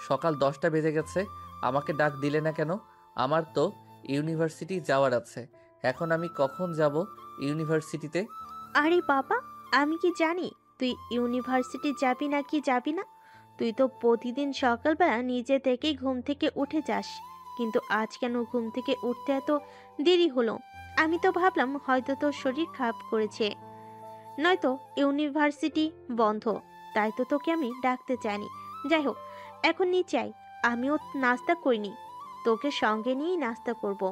সকাল 10টা বেজে গেছে, আমাকে ডাক দিলে না কেন? আমার তো ইউনিভার্সিটি যাওয়ার আছে, এখন আমি কখন যাব ইউনিভার্সিটিতে? আরে বাবা, আমি কি জানি তুই ইউনিভার্সিটি যাবি নাকি যাবি না? তুই তো প্রতিদিন সকালবেলা নিজে থেকেই ঘুম থেকে উঠে যাস, কিন্তু আজ কেন ঘুম থেকে উঠতে এত দেরি হলো? আমি তো ভাবলাম হয়তো তোর শরীর খারাপ করেছে, নয়তো ইউনিভার্সিটি বন্ধ, তাই তো তোকে আমি ডাকতে চাইনি। যাই হোক, এখন নিচে আয়, আমিও নাস্তা করিনি, তোকে সঙ্গে নিয়েই নাস্তা করব।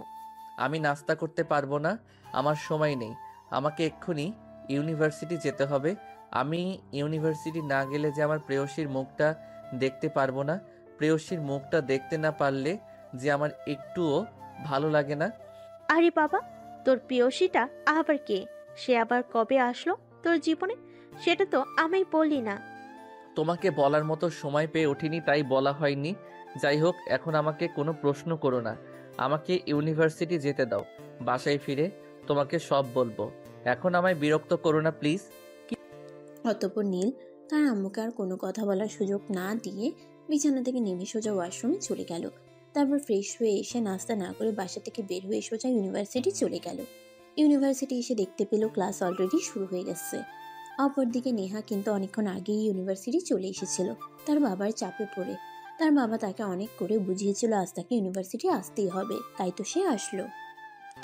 আমি নাস্তা করতে পারবো না, আমার সময় নেই। আমাকে এক্ষুনি ইউনিভার্সিটি যেতে হবে। আমি ইউনিভার্সিটি না গেলে যে আমার প্রেয়সীর মুখটা দেখতে পারবো না, প্রেয়সীর মুখটা দেখতে না পারলে যে আমার একটুও ভালো লাগে না। আরে বাবা, তোর প্রেয়সীটা আবার কে? সে আবার কবে আসলো তোর জীবনে? সেটা তো আমি বললি না। তোমাকে বলার মতো সময় পেয়ে ওঠিনি, তাই বলা হয়নি। যাই হোক, এখন আমাকে কোনো প্রশ্ন করো না, আমাকে ইউনিভার্সিটি যেতে দাও। বাসায় ফিরে তোমাকে সব বলবো, এখন আমায় বিরক্ত করো না প্লিজ। অতঃপর নীল তার আম্মুকে আর কোনো কথা বলার সুযোগ না দিয়ে বিছানা থেকে নেমে সোজা ওয়াশরুমে চলে গেল। তারপর ফ্রেশ হয়ে এসে নাস্তা না করে বাসা থেকে বের হয়ে সোজা ইউনিভার্সিটি চলে গেল। ইউনিভার্সিটি এসে দেখতে পেল ক্লাস অলরেডি শুরু হয়ে গেছে। অপরদিকে নেহা কিন্তু অনেকক্ষণ আগেই ইউনিভার্সিটি চলে এসেছিল তার বাবার চাপে পড়ে। তার বাবা তাকে অনেক করে বুঝিয়েছিল আজ তাকে ইউনিভার্সিটি আসতেই হবে, তাই তো সে আসলো।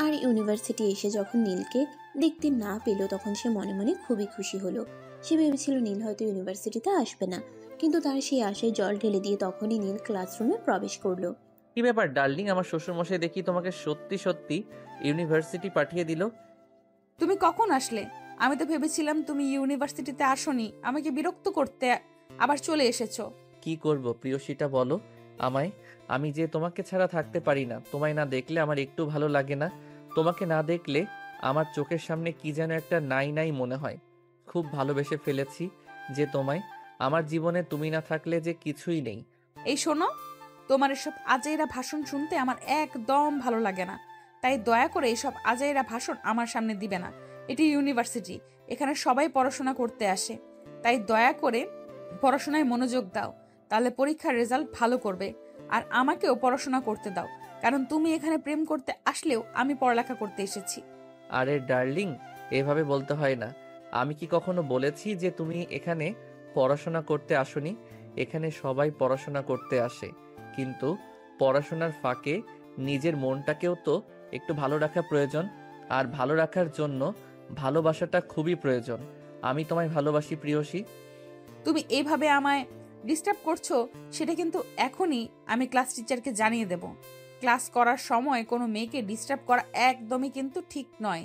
আর ইউনিভার্সিটি এসে যখন নীলকে দেখতে না পেল তখন সে মনে মনে খুবই খুশি হলো। সে ভেবেছিল নীল হয়তো ইউনিভার্সিটিতে আসবে না, কিন্তু তার সেই আশায় জল ঢেলে দিয়ে তখনই নীল ক্লাসরুমে প্রবেশ করলো। কি ব্যাপার ডার্লিং, আমার শ্বশুরমশাই দেখি তোমাকে সত্যি সত্যি ইউনিভার্সিটি পাঠিয়ে দিল। তুমি কখন আসলে? আমি তো ভেবেছিলাম তুমি ইউনিভার্সিটিতে আসোনি, আমাকে বিরক্ত করতে আবার চলে এসেছো। কি করব প্রিয়সীটা, বলো আমায়। আমি যে তোমাকে ছাড়া থাকতে পারি না, তোমায় না দেখলে আমার একটু ভালো লাগে না। তোমাকে না দেখলে আমার চোখের সামনে কি যেন একটা নাই নাই মনে হয়। খুব ভালোবেসে ফেলেছি যে তোমায়, আমার জীবনে তুমি না থাকলে যে কিছুই নেই। এই শোনো, তোমার এসব আজাইরা ভাষণ শুনতে আমার একদম ভালো লাগে না, তাই দয়া করে এসব আজাইরা ভাষণ আমার সামনে দিবে না। এটি ইউনিভার্সিটি, এখানে সবাই পড়াশোনা করতে আসে, তাই দয়া করে পড়াশোনায় মনোযোগ দাও, তাহলে পরীক্ষার রেজাল্ট ভালো করবে। আর আমাকেও পড়াশোনা করতে দাও, কারণ তুমি এখানে প্রেম করতে আসলেও আমি পড়ালেখা করতে এসেছি। আরে ডার্লিং, এভাবে বলতে হয় না। আমি কি কখনো বলেছি যে তুমি এখানে পড়াশোনা করতে আসোনি? এখানে সবাই পড়াশোনা করতে আসে, কিন্তু পড়াশোনার ফাঁকে নিজের মনটাকেও তো একটু ভালো রাখা প্রয়োজন। আর ভালো রাখার জন্য ভালোবাসাটা খুবই প্রয়োজন। আমি তোমায় ভালোবাসি প্রিয়সী। তুমি এইভাবে আমায় ডিস্টার্ব করছো, সেটা কিন্তু এখনই আমি ক্লাস টিচারকে জানিয়ে দেব। ক্লাস করার সময় কোনো মেয়েকে ডিস্টার্ব করা একদমই কিন্তু ঠিক নয়।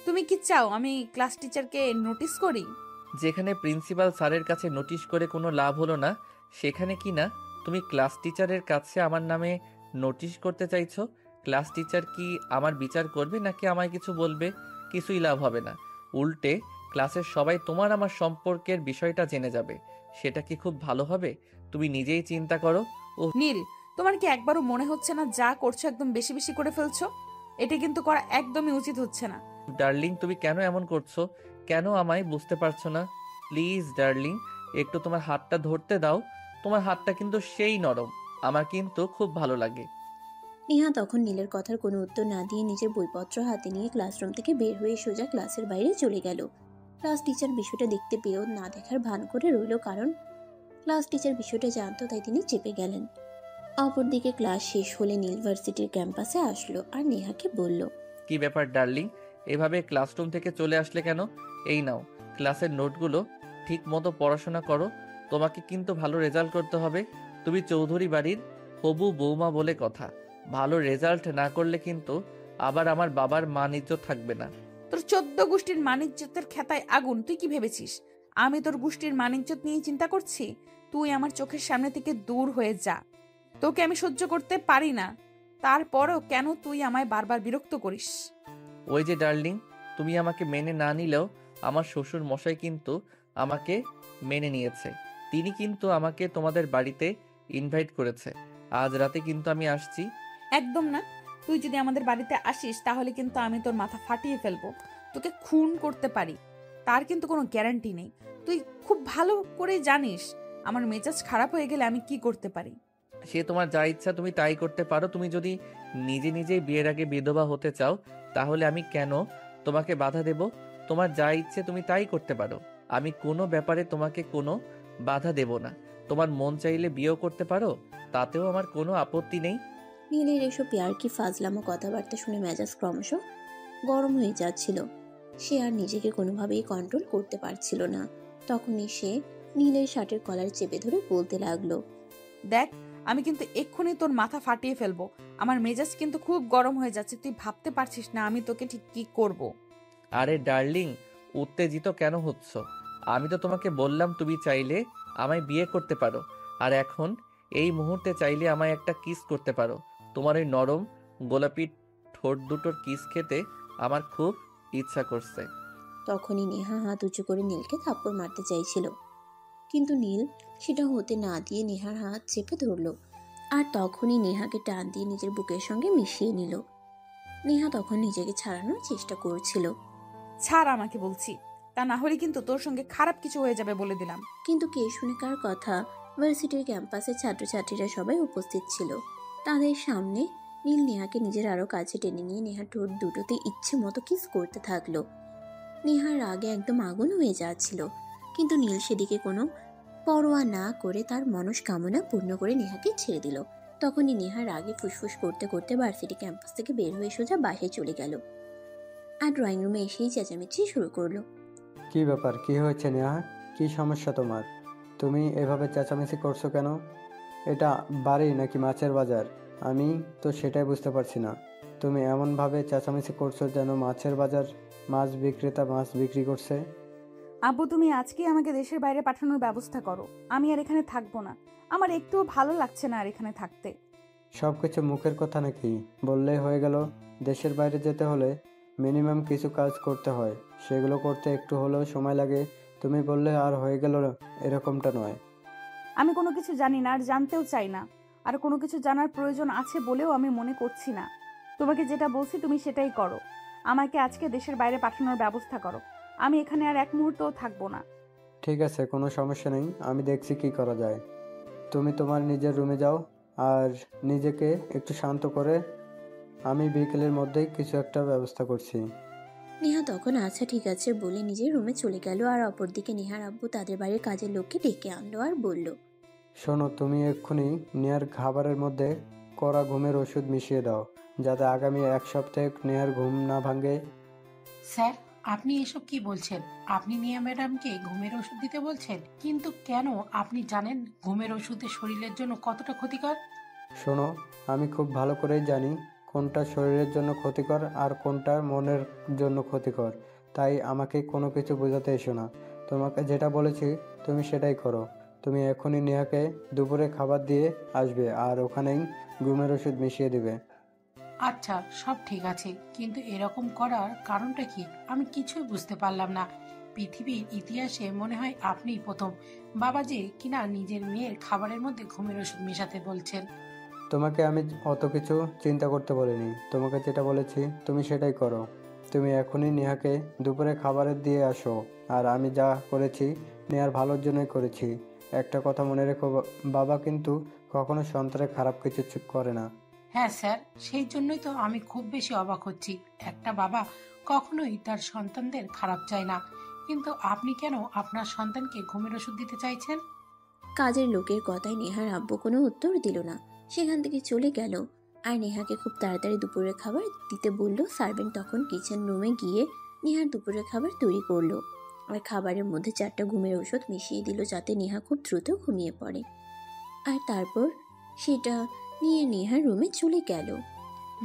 তুমি কি চাও আমি ক্লাস টিচারকে নোটিস করি? যেখানে প্রিন্সিপাল স্যারের কাছে নোটিশ করে কোনো লাভ হলো না, সেখানে কি না তুমি ক্লাস টিচারের কাছে আমার নামে নোটিশ করতে চাইছো? ক্লাস টিচার কি আমার বিচার করবে নাকি আমায় কিছু বলবে? কিছুই লাভ হবে না। উল্টে ক্লাসের সবাই তোমার আমার সম্পর্কের বিষয়টা জেনে যাবে। সেটা কি খুব ভালো হবে? তুমি নিজেই চিন্তা করো। ও নীল, তোমার কি একবারও মনে হচ্ছে না যা করছো একদম বেশি বেশি করে ফেলছো? এটা কিন্তু করা একদমই উচিত হচ্ছে না। ডার্লিং, তুমি কেন এমন করছো? কেন আমায় বুঝতে পারছো না? প্লিজ ডার্লিং, একটু তোমার হাতটা ধরতে দাও। তোমার হাতটা কিন্তু সেই নরম, আমার কিন্তু খুব ভালো লাগে। নেহা তখন নীলের কথার কোনো উত্তর না দিয়ে নিজের বইপত্র হাতে নিয়ে ক্লাসরুম থেকে বের হয়ে সোজা ক্লাসের বাইরে চলে গেল। ক্লাস টিচার বিষয়টা দেখতে পেয়েও না দেখার ভান করে রইল, কারণ ক্লাস টিচার বিষয়টা জানতো, তাই তিনি চেপে গেলেন। অপরদিকে ক্লাস শেষ হলে নীল ভার্সিটির ক্যাম্পাসে আসলো আর নেহাকে বলল, কি ব্যাপার ডার্লিং, এভাবে ক্লাসরুম থেকে চলে আসলে কেন? এই নাও ক্লাসের নোটগুলো, ঠিক মতো পড়াশোনা করো। তোমাকে কিন্তু ভালো রেজাল্ট করতে হবে। তুমি চৌধুরী বাড়ির হবু বৌমা বলে কথা। ভালো রেজাল্ট না করলে কিন্তু আবার আমার বাবার মান ইজ্জত থাকবে না। তোর 14 গোষ্ঠীর মানিজ্যতের খেতায় আগুন। তুই কি ভেবেছিস আমি তোর গোষ্ঠীর মানিজ্যত নিয়ে চিন্তা করছি? তুই আমার চোখের সামনে থেকে দূর হয়ে যা। তোকে আমি সহ্য করতে পারি না। তারপরও কেন তুই আমায় বারবার বিরক্ত করিস? ওই যে ডার্লিং, তুমি আমাকে মেনে না নিলেও আমার শ্বশুর মশাই কিন্তু আমাকে মেনে নিয়েছে। তিনি কিন্তু আমাকে তোমাদের বাড়িতে ইনভাইট করেছে। আজ রাতে কিন্তু আমি আসছি। একদম না। তুই যদি আমাদের বাড়িতে আসিস তাহলে কিন্তু আমি তোর মাথা ফাটিয়ে ফেলবো। তোকে খুন করতে পারি, তার কিন্তু কোনো গ্যারান্টি নেই। তুই খুব ভালো করে জানিস আমার মেজাজ খারাপ হয়ে গেলে আমি কি করতে পারি। সে তোমার যা ইচ্ছা তুমি তাই করতে পারো। তুমি যদি নিজে নিজেই বিয়ের আগে বিধবা হতে চাও, তাহলে আমি কেন তোমাকে বাধা দেব? তোমার যা ইচ্ছে তুমি তাই করতে পারো। আমি কোনো ব্যাপারে তোমাকে কোনো বাধা দেব না। তোমার মন চাইলে বিয়েও করতে পারো, তাতেও আমার কোনো আপত্তি নেই। নীলের এসব ইয়ার্কি ফাজলামো কথাবার্তা শুনে মেজাজ ক্রমশ গরম হয়ে যাচ্ছিল। সে আর নিজেকে কোনোভাবেই কন্ট্রোল করতে পারছিল না। তখনই সে নীলের শার্টের কলার চেপে ধরে বলতে লাগলো, দেখ, আমি কিন্তু এক্ষুনি তোর মাথা ফাটিয়ে ফেলবো। আমার মেজাজ কিন্তু খুব গরম হয়ে যাচ্ছে। তুই ভাবতে পারছিস না আমি তোকে ঠিক কি করব। আরে ডার্লিং, উত্তেজিত কেন হচ্ছ? আমি তো তোমাকে বললাম তুমি চাইলে আমায় বিয়ে করতে পারো। আর এখন এই মুহূর্তে চাইলে আমায় একটা কিস করতে পারো। তোমার ওই নরম গোলাপি ঠোঁট দুটোর কিস খেতে আমার খুব ইচ্ছা করছে। তখনই নেহা হাত উঁচু করে নীলকে থাপ্পড় মারতে চাইছিল, কিন্তু নীল সেটা হতে না দিয়ে নেহার হাত চেপে ধরল আর তখনই নেহাকে টান দিয়ে নিজের বুকের সঙ্গে মিশিয়ে নিল। নেহা তখন নিজেকে ছাড়ানোর চেষ্টা করছিল, ছাড় আমাকে বলছি, তা না হলে কিন্তু তোর সঙ্গে খারাপ কিছু হয়ে যাবে বলে দিলাম। কিন্তু কে শুনে কার কথা। ভার্সিটির ক্যাম্পাসে ছাত্রছাত্রীরা সবাই উপস্থিত ছিল। তাদের সামনে নীল নেহাকে নিজের আরো কাছে টেনে নিয়ে নেহার ঠোঁট দুটোতে ইচ্ছে মতো কিস করতে থাকলো। নেহার রাগে একদম আগুন হয়ে যাচ্ছিল, কিন্তু নীল সেদিকে কোনো পরোয়া না করে তার মনস্কামনা পূর্ণ করে নেহাকে ছেড়ে দিল। তখনই নেহার রাগে ফুসফুস করতে করতে ভার্সিটি ক্যাম্পাস থেকে বের হয়ে সোজা বাসায় চলে গেল আর ড্রয়িং রুমে এসেই চেঁচামেচি শুরু করলো। কি ব্যাপার, কি হয়েছে নেহা? কি সমস্যা তোমার? তুমি এভাবে চেঁচামেচি করছো কেন? এটা বাড়ি নাকি মাছের বাজার? আমি তো সেটাই বুঝতে পারছি না। তুমি এমনভাবে চেঁচামেচি করছো যেন মাছের বাজার, মাছ বিক্রেতা মাছ বিক্রি করছে। আব্বু, তুমি আজকেই আমাকে দেশের বাইরে পাঠানোর ব্যবস্থা করো। আমি আর এখানে থাকবো না। আমার একটুও ভালো লাগছে না আর এখানে থাকতে। সব কিছু মুখের কথা নাকি? বললেই হয়ে গেল? দেশের বাইরে যেতে হলে মিনিমাম কিছু কাজ করতে হয়, সেগুলো করতে একটু হলেও সময় লাগে। তুমি বললে আর হয়ে গেল, এরকমটা নয়। আমি কোনো কিছু জানি না আর জানতেও চাই না। আর কোনো কিছু জানার প্রয়োজন আছে বলেও আমি মনে করছি না। তোমাকে যেটা বলছি তুমি সেটাই করো। আমাকে আজকে দেশের বাইরে পাঠানোর ব্যবস্থা করো। আমি এখানে আর এক মুহূর্তও থাকবো না। ঠিক আছে, কোনো সমস্যা নেই, আমি দেখছি কি করা যায়। তুমি তোমার নিজের রুমে যাও আর নিজেকে একটু শান্ত করে আমি বিকেলের মধ্যেই কিছু একটা ব্যবস্থা করছি। নেহা তখন আচ্ছা ঠিক আছে বলে নিজের রুমে চলে গেল আর অপরদিকে নেহার আব্বু তাদের বাড়ির কাজের লোককে ডেকে আনলো আর বলল, শোনো, তুমি এক্ষুনি নেহার খাবারের মধ্যে কড়া ঘুমের ওষুধ মিশিয়ে দাও, যাতে আগামী এক সপ্তাহে নেহার ঘুম না ভাঙে। স্যার, আপনি এসব কি বলছেন? আপনি নিয়া ম্যাডামকে ঘুমের ওষুধ দিতে বলছেন? কিন্তু কেন? আপনি জানেন ঘুমের ওষুধে শরীরের জন্য কতটা ক্ষতিকর? শোনো, আমি খুব ভালো করেই জানি কোনটা শরীরের জন্য ক্ষতিকর আর কোনটা মনের জন্য ক্ষতিকর। তাই আমাকে কোনো কিছু বোঝাতে এসো না। তোমাকে যেটা বলেছি তুমি সেটাই করো। তুমি এখনই নেহাকে দুপুরে খাবার দিয়ে আসবে আর ওখানেই ঘুমের ওষুধ মিশিয়ে দিবে। আচ্ছা, সব ঠিক আছে, কিন্তু এরকম করার কারণটা কি? আমি কিছুই বুঝতে পারলাম না। পৃথিবীর ইতিহাসে মনে হয় আপনিই প্রথম বাবা যে কিনা নিজের মেয়ের খাবারের মধ্যে ঘুমের ওষুধ মেশাতে বলছেন। তোমাকে আমি অত কিছু চিন্তা করতে বলিনি। তোমাকে যেটা বলেছি তুমি সেটাই করো। তুমি এখনই নেহাকে দুপুরে খাবারের দিয়ে আসো। আর আমি যা করেছি নেহার ভালোর জন্যই করেছি। একটা কথা মনে রেখো, বাবা কিন্তু কখনো সন্তানের খারাপ কিছু করে না। হ্যাঁ স্যার, সেই জন্যই তো আমি খুব বেশি অবাক হচ্ছি। একটা বাবা কখনোই তার সন্তানদের খারাপ চায় না, কিন্তু আপনি কেন আপনার সন্তানকে ঘুমের ওষুধ দিতে চাইছেন? কাজের লোকের কথায় নেহার আব্বু কোনো উত্তর দিল না। সেখান থেকে চলে গেল। আর নেহাকে খুব তাড়াতাড়ি দুপুরের খাবার দিতে বলল। সার্ভেন্ট তখন কিচেন রুমে গিয়ে নেহার দুপুরের খাবার তৈরি করলো। আর খাবারের মধ্যে 4টা ঘুমের ওষুধ মিশিয়ে দিল যাতে নেহা খুব দ্রুত ঘুমিয়ে পড়ে। আর তারপর সেটা নিয়ে নেহার রুমে চলে গেল।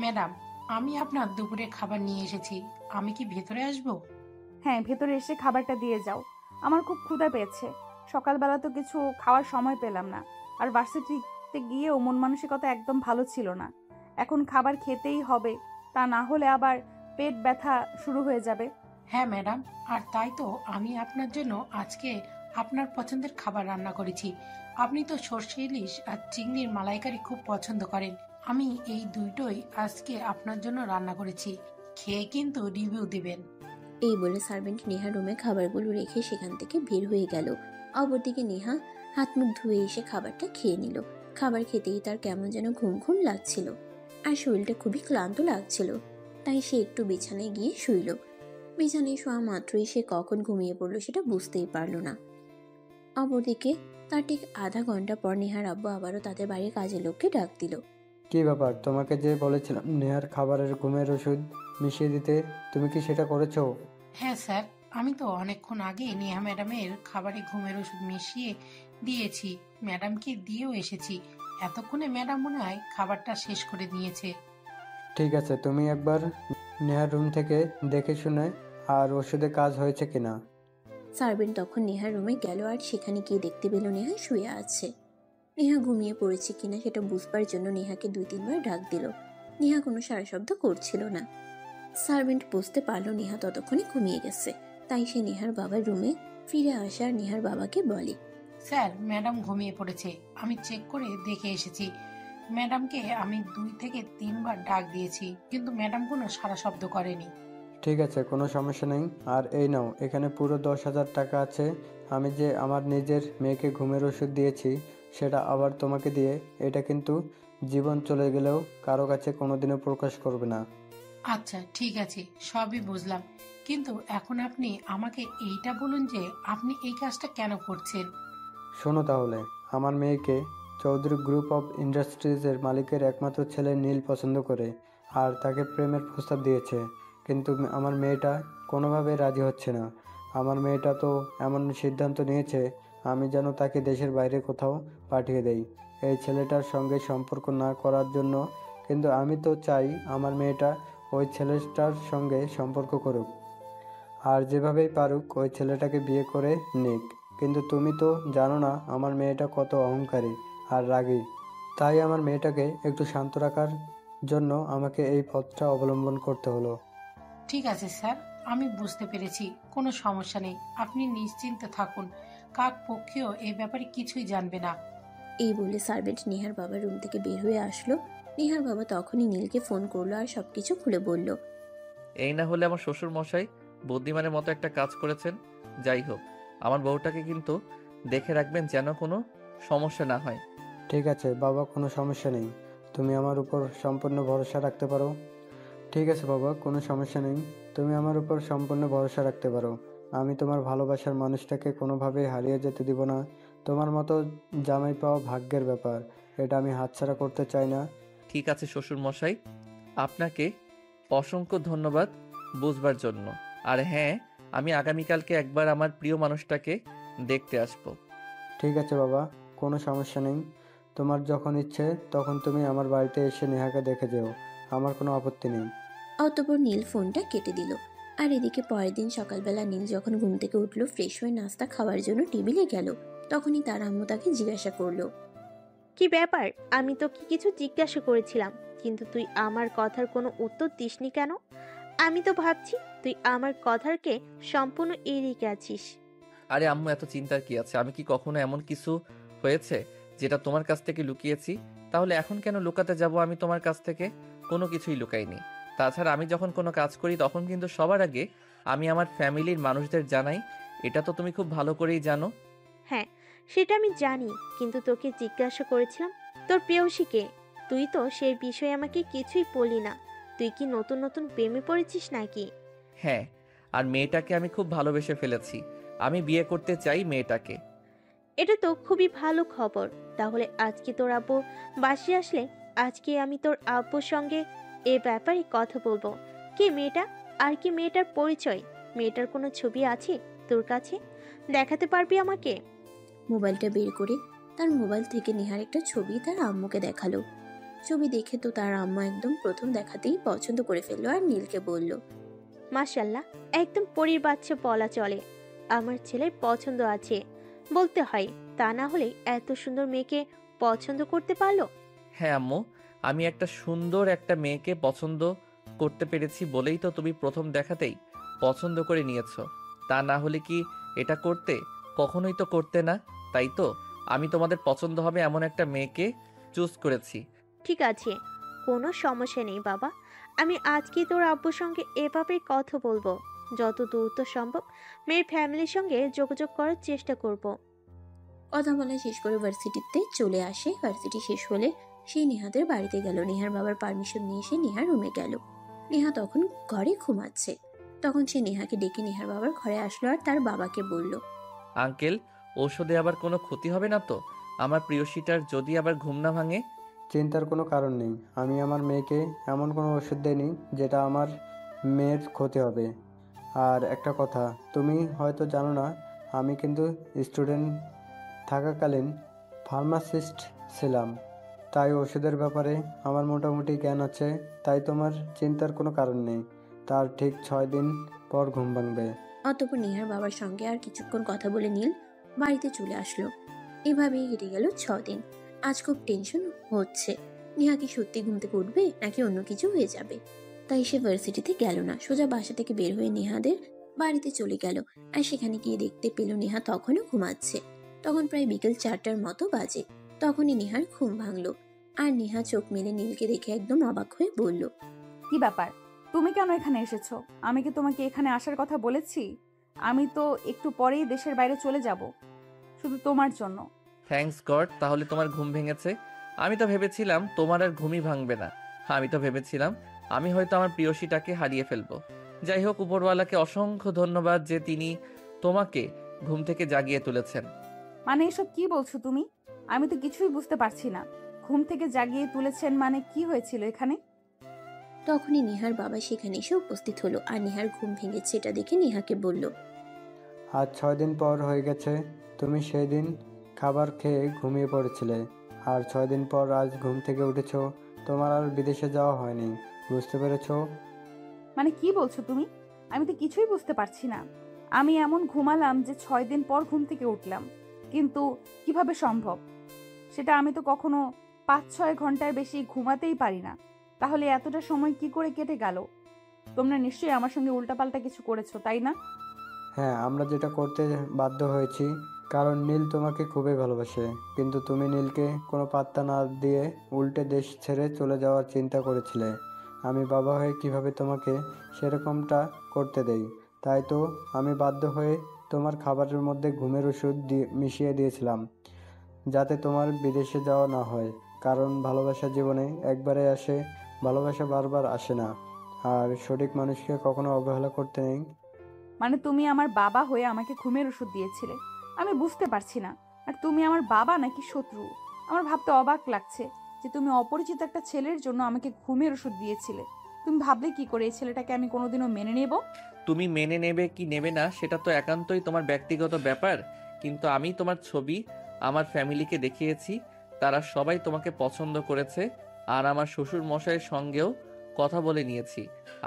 ম্যাডাম, আমি আপনার দুপুরের খাবার নিয়ে এসেছি। আমি কি ভেতরে আসবো? হ্যাঁ, ভেতরে এসে খাবারটা দিয়ে যাও। আমার খুব ক্ষুধা পেয়েছে। সকালবেলা তো কিছু খাওয়ার সময় পেলাম না। আর ভার্সিটিতে গিয়েও মন মানসিকতা একদম ভালো ছিল না। এখন খাবার খেতেই হবে, তা না হলে আবার পেট ব্যথা শুরু হয়ে যাবে। হ্যাঁ ম্যাডাম, আর তাই তো আমি আপনার জন্য আজকে আপনার পছন্দের খাবার রান্না করেছি। আপনি তো সর্ষে ইলিশ আর চিংড়ির মালাইকারি খুব পছন্দ করেন। আমি এই দুইটোই আজকে আপনার জন্য রান্না করেছি। খেয়ে কিন্তু রিভিউ দিবেন। এই বলে সার্ভেন্ট নেহার রুমে খাবারগুলো রেখে সেখান থেকে বের হয়ে গেল। অপরদিকে নেহা হাত মুখ ধুয়ে এসে খাবারটা খেয়ে নিল। খাবার খেতেই তার কেমন যেন ঘুম ঘুম লাগছিল আর শরীরটা খুবই ক্লান্ত লাগছিল। তাই সে একটু বিছানায় গিয়ে শুইল। বিছানায় শোয়া মাত্রই সে কখন ঘুমিয়ে পড়লো সেটা বুঝতেই পারল না। অপরদিকে তার ঠিক আধা ঘন্টা পর নেহার আব্বু আবারও তাদের বাড়ির কাজের লোককে ডাক দিল। কি ব্যাপার? তোমাকে যে বলেছিলাম নেহার খাবারের ঘুমের ওষুধ মিশিয়ে দিতে, তুমি কি সেটা করেছো? হ্যাঁ স্যার, আমি তো অনেকক্ষণ আগে নেহা ম্যাডামের খাবারে ঘুমের ওষুধ মিশিয়ে দিয়েছি। ম্যাডামকে দিয়েও এসেছি। এতক্ষণে ম্যাডাম মনে হয় খাবারটা শেষ করে নিয়েছে। ঠিক আছে, তুমি একবার নেহার রুম থেকে দেখে শুনে আর ওষুধে কাজ হয়েছে কিনা। সার্ভেন্ট তখন নেহার রুমে গেল আর সেখানে গিয়ে দেখতে পেল নেহা শুয়ে আছে। নেহা ঘুমিয়ে পড়েছে কিনা সেটা বুঝবার জন্য নেহাকে 2-3 বার ডাক দিল। নেহা কোনো সারা শব্দ করছিল না। সার্ভেন্ট বুঝতে পারল নেহা ততক্ষণে ঘুমিয়ে গেছে। তাই সে নেহার বাবার রুমে ফিরে আসে আর নেহার বাবাকে বলে, স্যার, ম্যাডাম ঘুমিয়ে পড়েছে। আমি চেক করে দেখে এসেছি। ম্যাডামকে আমি 2 থেকে 3 বার ডাক দিয়েছি, কিন্তু ম্যাডাম কোনো সাড়া শব্দ করেনি। ঠিক আছে, কোনো সমস্যা নেই। আর এই নাও, এখানে পুরো 10,000 টাকা আছে। আমি যে আমার নিজের মেয়েকে ঘুমের ওষুধ দিয়েছি সেটা আবার তোমাকে দিয়ে, এটা কিন্তু জীবন চলে গেলেও কারো কাছে কোনোদিনও প্রকাশ করবে না। আচ্ছা ঠিক আছে, সবই বুঝলাম, কিন্তু এখন আপনি আমাকে এইটা বলুন যে আপনি এই কাজটা কেন করছেন। শোনো তাহলে, আমার মেয়েকে চৌধুরী গ্রুপ অফ ইন্ডাস্ট্রিজের মালিকের একমাত্র ছেলে নীল পছন্দ করে আর তাকে প্রেমের প্রস্তাব দিয়েছে, কিন্তু আমার মেয়েটা কোনোভাবেই রাজি হচ্ছে না। আমার মেয়েটা তো এমন সিদ্ধান্ত নিয়েছে আমি যেন তাকে দেশের বাইরে কোথাও পাঠিয়ে দেই এই ছেলেটার সঙ্গে সম্পর্ক না করার জন্য। কিন্তু আমি তো চাই আমার মেয়েটা ওই ছেলেটার সঙ্গে সম্পর্ক করুক আর যেভাবেই পারুক ওই ছেলেটাকে বিয়ে করে নিক। কিন্তু তুমি তো জানো না আমার মেয়েটা কত অহংকারী আর রাগী। তাই আমার মেয়েটাকে একটু শান্ত রাখার জন্য আমাকে এই পথটা অবলম্বন করতে হলো। ঠিক আছে স্যার, আমি বুঝতে পেরেছি, কোনো সমস্যা নেই। আপনি নিশ্চিন্তে থাকুন, কাক পক্ষেও এই ব্যাপারে কিছুই জানবে না। এই বলে সার্ভেন্ট নেহার বাবার রুম থেকে বের হয়ে আসলো। নেহার বাবা তখনই নীলকে ফোন করলো আর সবকিছু খুলে বলল। এই না হলে আমার শ্বশুর মশাই বুদ্ধিমানের মতো একটা কাজ করেছেন। যাই হোক, আমার বউটাকে কিন্তু দেখে রাখবেন যেন কোনো সমস্যা না হয়। ঠিক আছে বাবা, কোনো সমস্যা নেই। তুমি আমার উপর সম্পূর্ণ ভরসা রাখতে পারো। ঠিক আছে বাবা, কোনো সমস্যা নেই। তুমি আমার উপর সম্পূর্ণ ভরসা রাখতে পারো। আমি তোমার ভালোবাসার মানুষটাকে কোনোভাবেই হারিয়ে যেতে দিব না। তোমার মতো জামাই পাওয়া ভাগ্যের ব্যাপার, এটা আমি হাতছাড়া করতে চাই না। ঠিক আছে শ্বশুর মশাই, আপনাকে অসংখ্য ধন্যবাদ বুঝবার জন্য। আর হ্যাঁ, আমি আগামীকালকে একবার আমার প্রিয় মানুষটাকে দেখতে আসবো। ঠিক আছে বাবা, কোনো সমস্যা নেই। তোমার যখন ইচ্ছে তখন তুমি আমার বাড়িতে এসে নেহাকে দেখে যেও। আমার কোনো আপত্তি নেই। অতঃপর নীল ফোনটা কেটে দিল। আর এদিকে পরের দিন সকালবেলা নীল যখন ঘুম থেকে উঠলো, ফ্রেশ হয়ে নাস্তা খাওয়ার জন্য টেবিলে গেল, তখনই তার আম্মু তাকে জিজ্ঞাসা করলো, কি ব্যাপার? আমি তোকে কিছু জিজ্ঞাসা করেছিলাম, কিন্তু তুই আমার কথার কোনো উত্তর দিসনি কেন? আমি তো ভাবছি তুই আমার কথারকে সম্পূর্ণ এড়িয়ে গেছিস। আরে আম্মু, এত চিন্তার কি আছে? আমি কি কখনো এমন কিছু হয়েছে যেটা তোমার কাছ থেকে লুকিয়েছি? তাহলে এখন কেন লুকাতে যাব আমি তোমার কাছ থেকে? কোনো কিছুই লুকাইনি। তাছাড়া আমি যখন কোনো কাজ করি তখন কিন্তু সবার আগে আমি আমার ফ্যামিলির মানুষদের জানাই। এটা তো তুমি খুব ভালো করেই জানো। হ্যাঁ, সেটা আমি জানি, কিন্তু তোকে জিজ্ঞাসা করেছিলাম তোর প্রেয়সীকে। তুই তো সেই বিষয়ে আমাকে কিছুই বললি না। তুই কি নতুন নতুন প্রেমে পড়েছিস নাকি? হ্যাঁ, আর মেয়েটাকে আমি খুব ভালোবেসে ফেলেছি। আমি বিয়ে করতে চাই মেয়েটাকে। এটা তো খুবই ভালো খবর। তাহলে আজকে তোর আব্বু বাসে আসলে আজকে আমি তোর আব্বুর সঙ্গে এ ব্যাপারে কথা বলবো। কে মেয়েটা? আর কি মেয়েটার পরিচয়? মেয়েটার কোনো ছবি আছে তোর কাছে? দেখাতে পারবি আমাকে? মোবাইলটা বের করে তার মোবাইল থেকে নেহার একটা ছবি তার আম্মুকে দেখালো। ছবি দেখে তো তার আম্মা একদম প্রথম দেখাতেই পছন্দ করে ফেললো আর নীলকে বলল, মাশাল্লাহ, একদম পরীর বাচ্চা বলা চলে। আমার ছেলের পছন্দ আছে বলতে হয়, তা না হলে এত সুন্দর মেয়েকে পছন্দ করতে পারলো? হ্যাঁ আম্মু, আমি একটা সুন্দর একটা মেয়েকে পছন্দ করতে পেরেছি বলেই তো তুমি প্রথম দেখাতেই পছন্দ করে নিয়েছো। তা না হলে কি এটা করতে? কখনোই তো করতে না। তাই তো আমি তোমাদের পছন্দ হবে এমন একটা মেয়েকে চুজ করেছি। ঠিক আছে, কোনো সমস্যা নেই বাবা। আমি আজকে তোর আব্বুর সঙ্গে এভাবেই কথা বলবো। যত দ্রুত সম্ভব মেয়ের ফ্যামিলির সঙ্গে যোগাযোগ করার চেষ্টা করব। কথা বলা শেষ করে ভার্সিটিতে চলে আসে। ভার্সিটি শেষ হলে সেই নেহাদের বাড়িতে গেল। নেহার বাবার পারমিশন নিয়ে সে নেহার রুমে গেল। নেহা তখন ঘরে ঘুমাচ্ছে। তখন সে নেহাকে ডেকে নেহার বাবার ঘরে আসলো আর তার বাবাকে বলল, আঙ্কেল, ঔষধে আবার কোনো ক্ষতি হবে না তো? আমার প্রিয়সীটার যদি আবার ঘুম না ভাঙে? চিন্তার কোনো কারণ নেই। আমি আমার মেয়েকে এমন কোনো ওষুধ দেইনি যেটা আমার মেয়ের ক্ষতি হবে। আর একটা কথা, তুমি হয়তো জানো না, আমি কিন্তু স্টুডেন্ট থাকাকালীন ফার্মাসিস্ট ছিলাম। তাই ওষুধের ব্যাপারে আমার মোটামুটি জ্ঞান আছে। তাই তোমার চিন্তার কোনো কারণ নেই। তার ঠিক 6 দিন পর ঘুম ভাঙবে। অতঃপর নেহার বাবার সঙ্গে আর কিছুক্ষণ কথা বলে নীল বাড়িতে চলে আসলো। এভাবেই কেটে গেল 6 দিন। আজ খুব টেনশন হচ্ছে, নেহা কি সত্যি ঘুম থেকে উঠবে নাকি অন্য কিছু হয়ে যাবে। তাই সে ভার্সিটিতে গেল না, সোজা বাসা থেকে বের হয়ে নেহাদের বাড়িতে চলে গেল। আর সেখানে গিয়ে দেখতে পেল নেহা তখনও ঘুমাচ্ছে। তখন প্রায় বিকেল 4টার মতো বাজে। তখনই নেহার ঘুম ভাঙলো। আর নেহা চোখ মেলে নীলকে দেখে একদম অবাক হয়ে বলল, কি ব্যাপার? তুমি কেন এখানে এসেছো? আমি কি তোমাকে এখানে আসার কথা বলেছি? আমি তো একটু পরেই দেশের বাইরে চলে যাব, শুধু তোমার জন্য। থ্যাঙ্কস গড, তাহলে তোমার ঘুম ভেঙেছে। আমি তো ভেবেছিলাম তোমার আর ঘুমই ভাঙবে না। আমি তো ভেবেছিলাম আমি হয়তো আমার প্রিয়সীটাকে হারিয়ে ফেলবো। যাই হোক, উপরওয়ালাকে অসংখ্য ধন্যবাদ যে তিনি তোমাকে ঘুম থেকে জাগিয়ে তুলেছেন। মানে এসব কি বলছো তুমি? আমি তো কিছুই বুঝতে পারছি না। ঘুম থেকে জাগিয়ে তুলেছেন মানে কি হয়েছিল এখানে? তখনই নেহার বাবা সেখানে এসে উপস্থিত হলো। আর নেহার ঘুম ভেঙেছে এটা দেখে নেহাকে বলল, আজ 6 দিন পর হয়ে গেছে। তুমি সেই দিন খাবার খেয়ে ঘুমিয়ে পড়েছিলে, আর 6 দিন পর আজ ঘুম থেকে উঠেছো। তোমার আর বিদেশে যাওয়া হয়নি, বুঝতে পেরেছো? মানে কি বলছো তুমি? আমি তো কিছুই বুঝতে পারছি না। আমি এমন ঘুমালাম যে 6 দিন পর ঘুম থেকে উঠলাম, কিন্তু কিভাবে সম্ভব? সেটা আমি তো কখনো 5-6 ঘন্টার বেশি ঘুমাতেই পারি না। তাহলে এতটা সময় কি করে কেটে গেল? তোমরা নিশ্চয়ই আমার সঙ্গে উল্টাপাল্টা কিছু করেছো, তাই না? হ্যাঁ, আমরা যেটা করতে বাধ্য হয়েছি, কারণ নীল তোমাকে খুবই ভালোবাসে। কিন্তু তুমি নীলকে কোনো পাত্তা না দিয়ে উল্টে দেশ ছেড়ে চলে যাওয়ার চিন্তা করেছিলে। আমি বাবা হয়ে কিভাবে তোমাকে সেরকমটা করতে দেই? তাই তো আমি বাধ্য হয়ে তোমার খাবারের মধ্যে ঘুমের ওষুধ মিশিয়ে দিয়েছিলাম, যাতে তোমার বিদেশে যাওয়া না হয়। কারণ ভালোবাসা জীবনে একবারে আসে, ভালোবাসা বারবার আসে না। আর সঠিক মানুষকে কখনো অবহেলা করতে নেই। মানে তুমি আমার বাবা হয়ে আমাকে ঘুমের ওষুধ দিয়েছিলে? আমি বুঝতে পারছি না। আর তুমি আমার বাবা নাকি শত্রু? আমার ভাবতে অবাক লাগছে যে তুমি অপরিচিত একটা ছেলের জন্য আমাকে ঘুমের ওষুধ দিয়েছিলে। তুমি ভাবলে কি করে এই ছেলেটাকে আমি কোনোদিনও মেনে নেব? তুমি মেনে নেবে কি নেবে না সেটা তো একান্তই তোমার ব্যক্তিগত ব্যাপার। কিন্তু আমি তোমার ছবি আমার ফ্যামিলিকে দেখিয়েছি, তারা সবাই তোমাকে পছন্দ করেছে। আর আমার শ্বশুর মশাইয়ের সঙ্গেও কথা বলে নিয়েছি,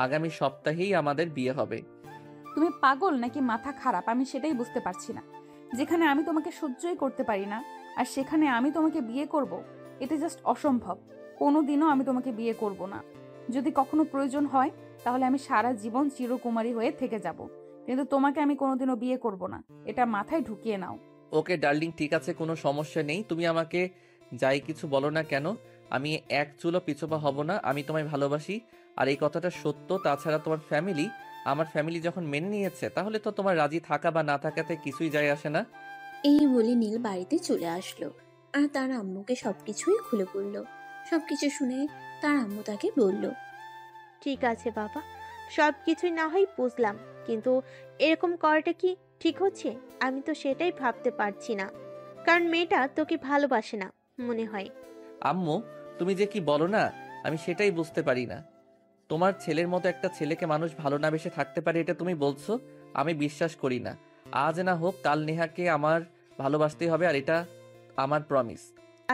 আগামী সপ্তাহেই আমাদের বিয়ে হবে। তুমি পাগল নাকি মাথা খারাপ আমি সেটাই বুঝতে পারছি না। যেখানে আমি তোমাকে সহ্যই করতে পারি না, আর সেখানে আমি তোমাকে বিয়ে করব, এটা জাস্ট অসম্ভব। কোনোদিনও আমি তোমাকে বিয়ে করব না। যদি কখনো প্রয়োজন হয় তাহলে আমি সারা জীবন চিরকুমারী হয়ে থেকে যাব, কিন্তু তোমাকে আমি কোনোদিনও বিয়ে করব না, এটা মাথায় ঢুকিয়ে নাও। ওকে ডার্লিং, ঠিক আছে, কোনো সমস্যা নেই। তুমি আমাকে যাই কিছু বলো না কেন, আমি এক চুলো পিছপা হব না। আমি তোমায় ভালোবাসি, আর এই কথাটা সত্য। তাছাড়া তোমার ফ্যামিলি, আমার ফ্যামিলি যখন মেনে নিয়েছে, তাহলে তো তোমার রাজি থাকা বা না থাকাতে কিছুই যায় আসে না। এই বলে নীল বাড়িতে চলে আসলো আর তার আম্মুকে সবকিছুই খুলে বলল। সবকিছু শুনে তার আম্মু তাকে বলল, ঠিক আছে বাবা, সব কিছুই না হয় বুঝলাম, কিন্তু এরকম করাটা কি ঠিক হচ্ছে? আমি তো সেটাই ভাবতে পারছি না, কারণ মেয়েটা তোকে ভালোবাসে না মনে হয়। আম্মু, তুমি যে কি বলো না, আমি সেটাই বুঝতে পারি না। তোমার ছেলের মতো একটা ছেলেকে মানুষ ভালো না বেসে থাকতে পারে, এটা তুমি বলছো? আমি বিশ্বাস করি না। আজ না হোক কাল নেহাকে আমার ভালোবাসতেই হবে, আর এটা আমার প্রমিস।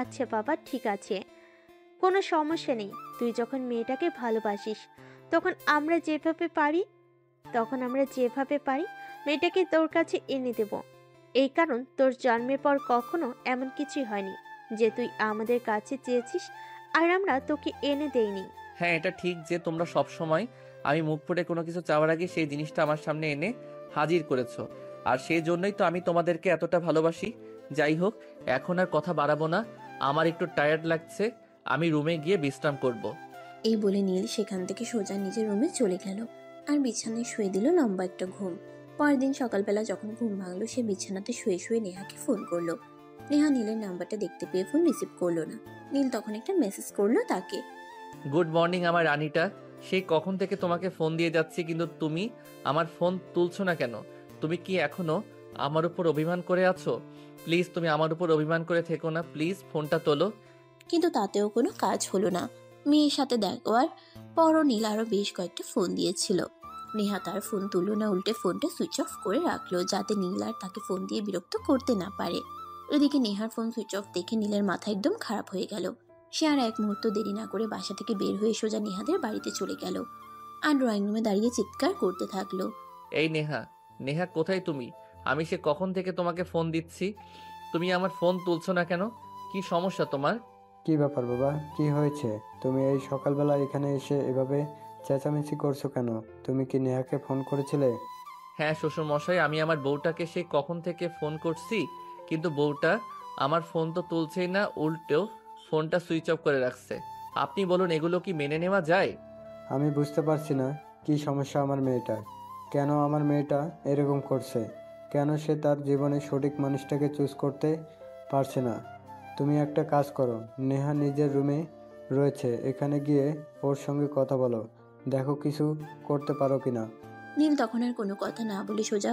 আচ্ছা বাবা, ঠিক আছে, কোনো সমস্যা নেই। তুই যখন মেয়েটাকে ভালোবাসিস, তখন আমরা যেভাবে পারি মেয়েটাকে তোর কাছে এনে দেব। এই কারণ তোর জন্মের পর কখনো এমন কিছুই হয়নি যে তুই আমাদের কাছে চেয়েছিস আর আমরা তোকে এনে দেইনি। হ্যাঁ, এটা ঠিক যে তোমরা সব সময় আমি মুখ ফুটে কোনো কিছু চাওয়ার আগে সেই জিনিসটা আমার সামনে এনে হাজির করেছো, আর সেই জন্যই তো আমি তোমাদেরকে এতটা ভালোবাসি। যাই হোক, এখন আর কথা বাড়াবো না, আমার একটু টায়ার্ড লাগছে, আমি রুমে গিয়ে বিশ্রাম করব। এই বলে নীল সেখান থেকে সোজা নিজের রুমে চলে গেল আর বিছানায় শুয়ে দিল লম্বা একটা ঘুম। পরের দিন সকালবেলা যখন ঘুম ভাঙলো, সে বিছানাতে শুয়ে শুয়ে নেহাকে ফোন করলো। নেহা নীলের নাম্বারটা দেখতে পেয়ে ফোন রিসিভ করলো না। নীল তখন একটা মেসেজ করলো তাকে। গুড মর্নিং আমার রানীটা, সেই কখন থেকে তোমাকে ফোন দিয়ে যাচ্ছি, কিন্তু তুমি আমার ফোন তুলছো না কেন? তুমি কি এখনো আমার উপর অভিমান করে আছো? প্লিজ তুমি আমার উপর অভিমান করে থেকো না, প্লিজ ফোনটা তোলো। কিন্তু তাতেও কোনো কাজ হলো না। মেয়ের সাথে দেখার পরও নীল আরো বেশ কয়েকটা ফোন দিয়েছিল। নেহা তার ফোন তুললো না, উল্টে ফোনটা সুইচ অফ করে রাখলো যাতে নীল আর তাকে ফোন দিয়ে বিরক্ত করতে না পারে। এদিকে নেহার ফোন সুইচ অফ দেখে নীলের মাথা একদম খারাপ হয়ে গেল। সে আর এক মুহূর্ত দেরি না করে বাসা থেকে বের হয়ে সোজা নেহাদের বাড়িতে চলে গেল আর ড্রয়িং রুমে দাঁড়িয়ে চিৎকার করতে থাকলো। এই নেহা, নেহা কোথায় তুমি? আমি সে কখন থেকে তোমাকে ফোন দিচ্ছি, তুমি আমার ফোন তুলছো না কেন? কি সমস্যা তোমার? কি ব্যাপার বাবা, কি হয়েছে? তুমি এই সকালবেলা এখানে এসে এভাবে চেঁচামেচি করছো কেন? তুমি কি নেহাকে ফোন করেছিলে? হ্যাঁ শ্বশুর মশাই, আমি আমার বউটাকে সেই কখন থেকে ফোন করছি, কিন্তু বউটা আমার ফোন তো তুলছেই না, উল্টেও ফোনটা সুইচ অফ করে রাখছে। আপনি বলুন, এগুলো কি মেনে নেওয়া যায়? আমি বুঝতে পারছি না কি সমস্যা আমার মেয়েটার। কেন আমার মেয়েটা এরকম করছে? কেন সে তার জীবনে সঠিক মানুষটাকে চুজ করতে পারছে না? তুমি একটা কাজ করো, নেহা নিজের রুমে রয়েছে, এখানে গিয়ে ওর সঙ্গে কথা বলো, দেখো কিছু করতে পারো কিনা। নীল তখন আর কোনো কথা না বলে সোজা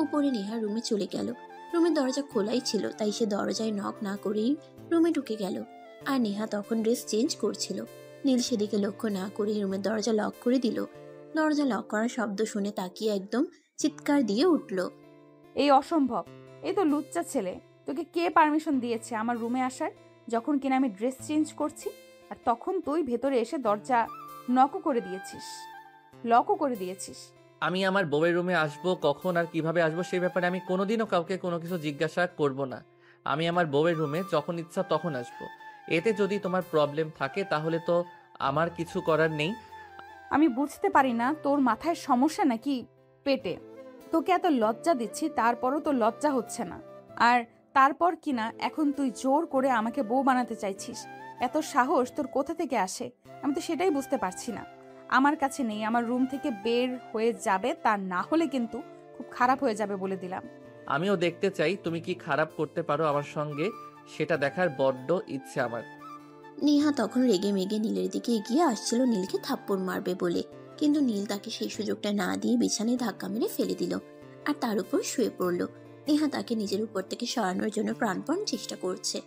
উপরে নেহার রুমে চলে গেল। রুমের দরজা খোলাই ছিল, তাই সে দরজায় নক না করেই রুমে ঢুকে গেল। আর নেহা তখন ড্রেস চেঞ্জ করছিল। নীল সেদিকে লক্ষ্য না করে রুমের দরজা লক করে দিল। দরজা লক করার শব্দ শুনে তাকিয়ে একদম চিৎকার দিয়ে উঠল। এই অসম্ভব, এই তো লুচ্চা ছেলে। তোকে কে পারমিশন দিয়েছে আমার রুমে আসার, যখন কিনা আমি ড্রেস চেঞ্জ করছি? আর তখন তুই ভেতরে এসে দরজা নকও করে দিয়েছিস, লকও করে দিয়েছিস। আমি আমার বউয়ের রুমে আসবো কখন আর কিভাবে আসবো সেই ব্যাপারে আমি কোনোদিনও কাউকে কোনো কিছু জিজ্ঞাসা করব না। আমি আমার বউয়ের রুমে যখন ইচ্ছা তখন আসবো। এতে যদি তোমার প্রবলেম থাকে তাহলে তো আমার কিছু করার নেই। আমি বুঝতে পারি না তোর মাথায় সমস্যা নাকি পেটে। তোকে এত লজ্জা দিচ্ছি, তারপরও তোর লজ্জা হচ্ছে না। আর তারপর কিনা এখন তুই জোর করে আমাকে বউ বানাতে চাইছিস। এত সাহস তোর কোথা থেকে আসে? আমি তো সেটাই বুঝতে পারছি না। আমার কাছে নেই, আমার রুম থেকে বের হয়ে যাবে, তা না হলে কিন্তু খুব খারাপ হয়ে যাবে বলে দিলাম। আমিও দেখতে চাই তুমি কি খারাপ করতে পারো আমার সঙ্গে, সেটা দেখার বড্ড ইচ্ছে আমার। নেহা তখন রেগে মেগে নীলের দিকে এগিয়ে আসছিল নীলকে থাপ্পড় মারবে বলে, কিন্তু নীল তাকে সেই সুযোগটা না দিয়ে বিছানায় ধাক্কা মেরে ফেলে দিল আর তার উপর শুয়ে পড়ল। নেহা তাকে নিজের উপর থেকে সরানোর জন্য প্রাণপণ চেষ্টা করছে,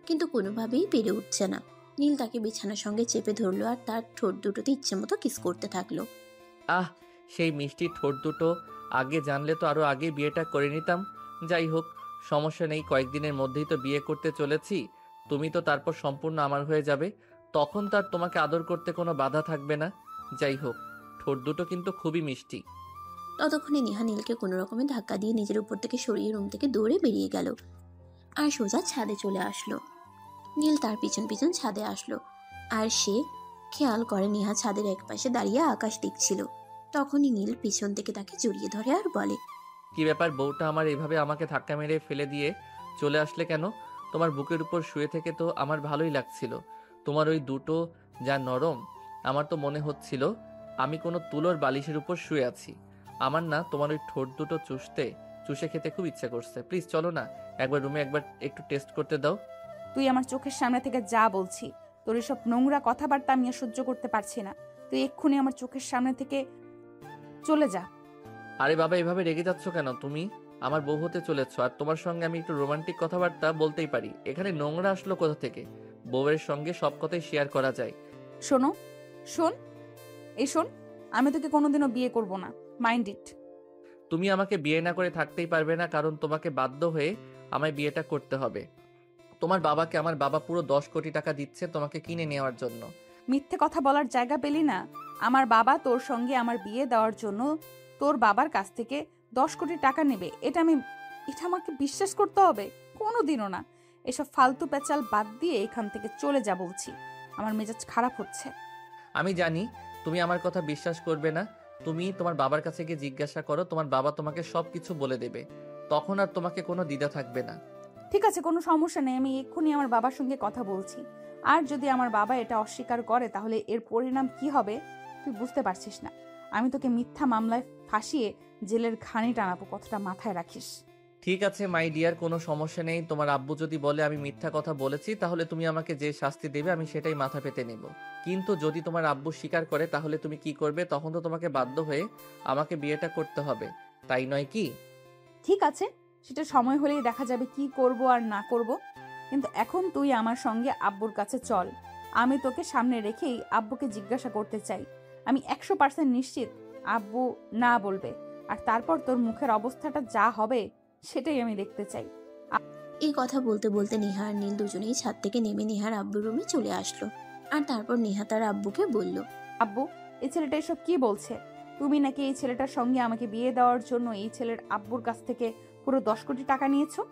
কিন্তু কোনোভাবেই পেরে উঠছে না। নীল তাকে বিছানার সঙ্গে চেপে ধরলো আর তার ঠোঁট দুটোতে ইচ্ছে মতো কিস করতে থাকলো। আহ, সেই মিষ্টি ঠোঁট দুটো আগে জানলে তো আরো আগে বিয়েটা করে নিতাম। যাই হোক, সমস্যা নেই, কয়েকদিনের মধ্যেই তো বিয়ে করতে চলেছি। তুমি তো তারপর সম্পূর্ণ আমার হয়ে যাবে। তখন তার তোমাকে আদর করতে কোনো বাধা থাকবে না। যাই হোক, ঠোঁট দুটো কিন্তু খুবই মিষ্টি। ততক্ষণে নেহা নীলকে কোনো রকমের ধাক্কা দিয়ে নিজের উপর থেকে সরিয়ে রুম থেকে দৌড়ে বেরিয়ে গেল আর সোজা ছাদে চলে আসলো। নীল তার পিছন পিছন ছাদে আসলো আর সে খেয়াল করে নেহা ছাদের একপাশে দাঁড়িয়ে আকাশ দেখছিল। তখনই নীল পিছন থেকে তাকে জড়িয়ে ধরে আর বলে, কি ব্যাপার, বউটা আমার এভাবে আমাকে ধাক্কা মেরে ফেলে দিয়ে চলে আসলে কেন? তোমার বুকের উপর শুয়ে থেকে তো আমার ভালোই লাগছিল। তোমার ওই দুটো যা নরম, আমার তো মনে হচ্ছিল আমি কোনো তুলোর বালিশের উপর শুয়ে আছি। আমার না তোমার ওই ঠোঁট দুটো চুষে খেতে খুব ইচ্ছা করছে। প্লিজ চলো না, একবার রুমে একবার একটু টেস্ট করতে দাও। তুই আমার চোখের সামনে থেকে যা বলছি, তোর এসব নোংরা কথাবার্তা আমি আর সহ্য করতে পারছি না। তুই এক্ষুনি আমার চোখের সামনে থেকে চলে যা। আরে বাবা, এভাবে রেগে যাচ্ছ কেন? তুমি আমার বউ হতে চলেছ, আর তোমার সঙ্গে আমি একটু রোমান্টিক কথাবার্তা বলতেই পারি। এখানে নোংরা আসলো কোথা থেকে? বউয়ের সঙ্গে সব কথাই শেয়ার করা যায়। শোন, আমি তোকে কোনোদিনও বিয়ে করব না, মাইন্ড ইট। তুমি আমাকে বিয়ে না করে থাকতেই পারবে না, কারণ তোমাকে বাধ্য হয়ে আমায় বিয়েটা করতে হবে। তোমার বাবাকে আমার বাবা পুরো 10 কোটি টাকা দিচ্ছে তোমাকে কিনে নেওয়ার জন্য। মিথ্যে কথা বলার জায়গা পেলি না? আমার বাবা তোর সঙ্গে আমার বিয়ে দেওয়ার জন্য তোর বাবার কাছ থেকে 10 কোটি টাকা নেবে? এটা আমাকে বিশ্বাস করতে হবে? কোনোদিনও না। এসব ফালতু পেঁচাল বাদ দিয়ে এখান থেকে চলে যা বলছি। আমার মেজাজ খারাপ হচ্ছে। আমি জানি তুমি আমার কথা বিশ্বাস করবে না। তুমি তোমার বাবার কাছে গিয়ে জিজ্ঞাসা করো, তোমার বাবা তোমাকে সবকিছু বলে দেবে। তখন আর তোমাকে কোনো দ্বিধা থাকবে না। ঠিক আছে, কোনো সমস্যা নেই, আমি এক্ষুনি আমার বাবার সঙ্গে কথা বলছি। আর যদি আমার বাবা এটা অস্বীকার করে তাহলে এর পরিণাম কি হবে তুই বুঝতে পারছিস না। আমি তোকে মিথ্যা মামলায় ফাঁসিয়ে জেলের ঘানি টানাবো, কথাটা মাথায় রাখিস। ঠিক আছে মাই ডিয়ার, কোনো সমস্যা নেই। তোমার আব্বু যদি বলে আমি মিথ্যা কথা বলেছি, তাহলে তুমি আমাকে যে শাস্তি দেবে আমি সেটাই মাথা পেতে নেব। কিন্তু যদি তোমার আব্বু স্বীকার করে তাহলে তুমি কি করবে? তখন তো তোমাকে বাধ্য হয়ে আমাকে বিয়েটা করতে হবে, তাই নয় কি? ঠিক আছে, সেটা সময় হলেই দেখা যাবে কি করব আর না করব। কিন্তু এখন তুই আমার সঙ্গে আব্বুর কাছে চল। আমি তোকে সামনে রেখেই আব্বুকে জিজ্ঞাসা করতে চাই। আমি 100% নিশ্চিত আব্বু না বলবে, আর তারপর তোর মুখের অবস্থাটা যা হবে সেটাই আমি দেখতে চাই। এই কথা বলতে বলতে নেহা আর নীল দুজনেই ছাদ থেকে নেমে নেহার আব্বুর রুমে চলে আসলো। আর তারপর নেহা তার আব্বুকে বলল, আব্বু, এই ছেলেটা এসব কি বলছে? তুমি নাকি এই ছেলেটার সঙ্গে আমাকে বিয়ে দেওয়ার জন্য এই ছেলের আব্বুর কাছ থেকে পুরো 10 কোটি টাকা নিয়েছো?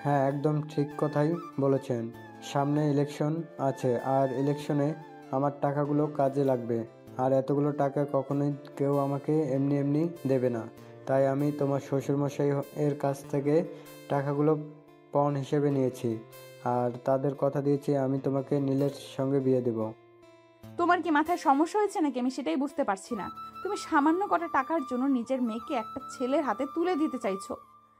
হ্যাঁ, একদম ঠিক কথাই বলেছেন। সামনে ইলেকশন আছে, আর ইলেকশনে আমার টাকাগুলো কাজে লাগবে। আর এতগুলো টাকা কখনোই কেউ আমাকে এমনি এমনি দেবে না। তাই আমি তোমার শ্বশুরমশাই এর কাছ থেকে টাকাগুলো পণ হিসেবে নিয়েছি, আর তাদের কথা দিয়েছি আমি তোমাকে নীলের সঙ্গে বিয়ে দেব। তোমার কি মাথায় সমস্যা হয়েছে নাকি? আমি সেটাই বুঝতে পারছি না। তুমি সামান্য কটা টাকার জন্য নিজের মেয়েকে একটা ছেলের হাতে তুলে দিতে চাইছো।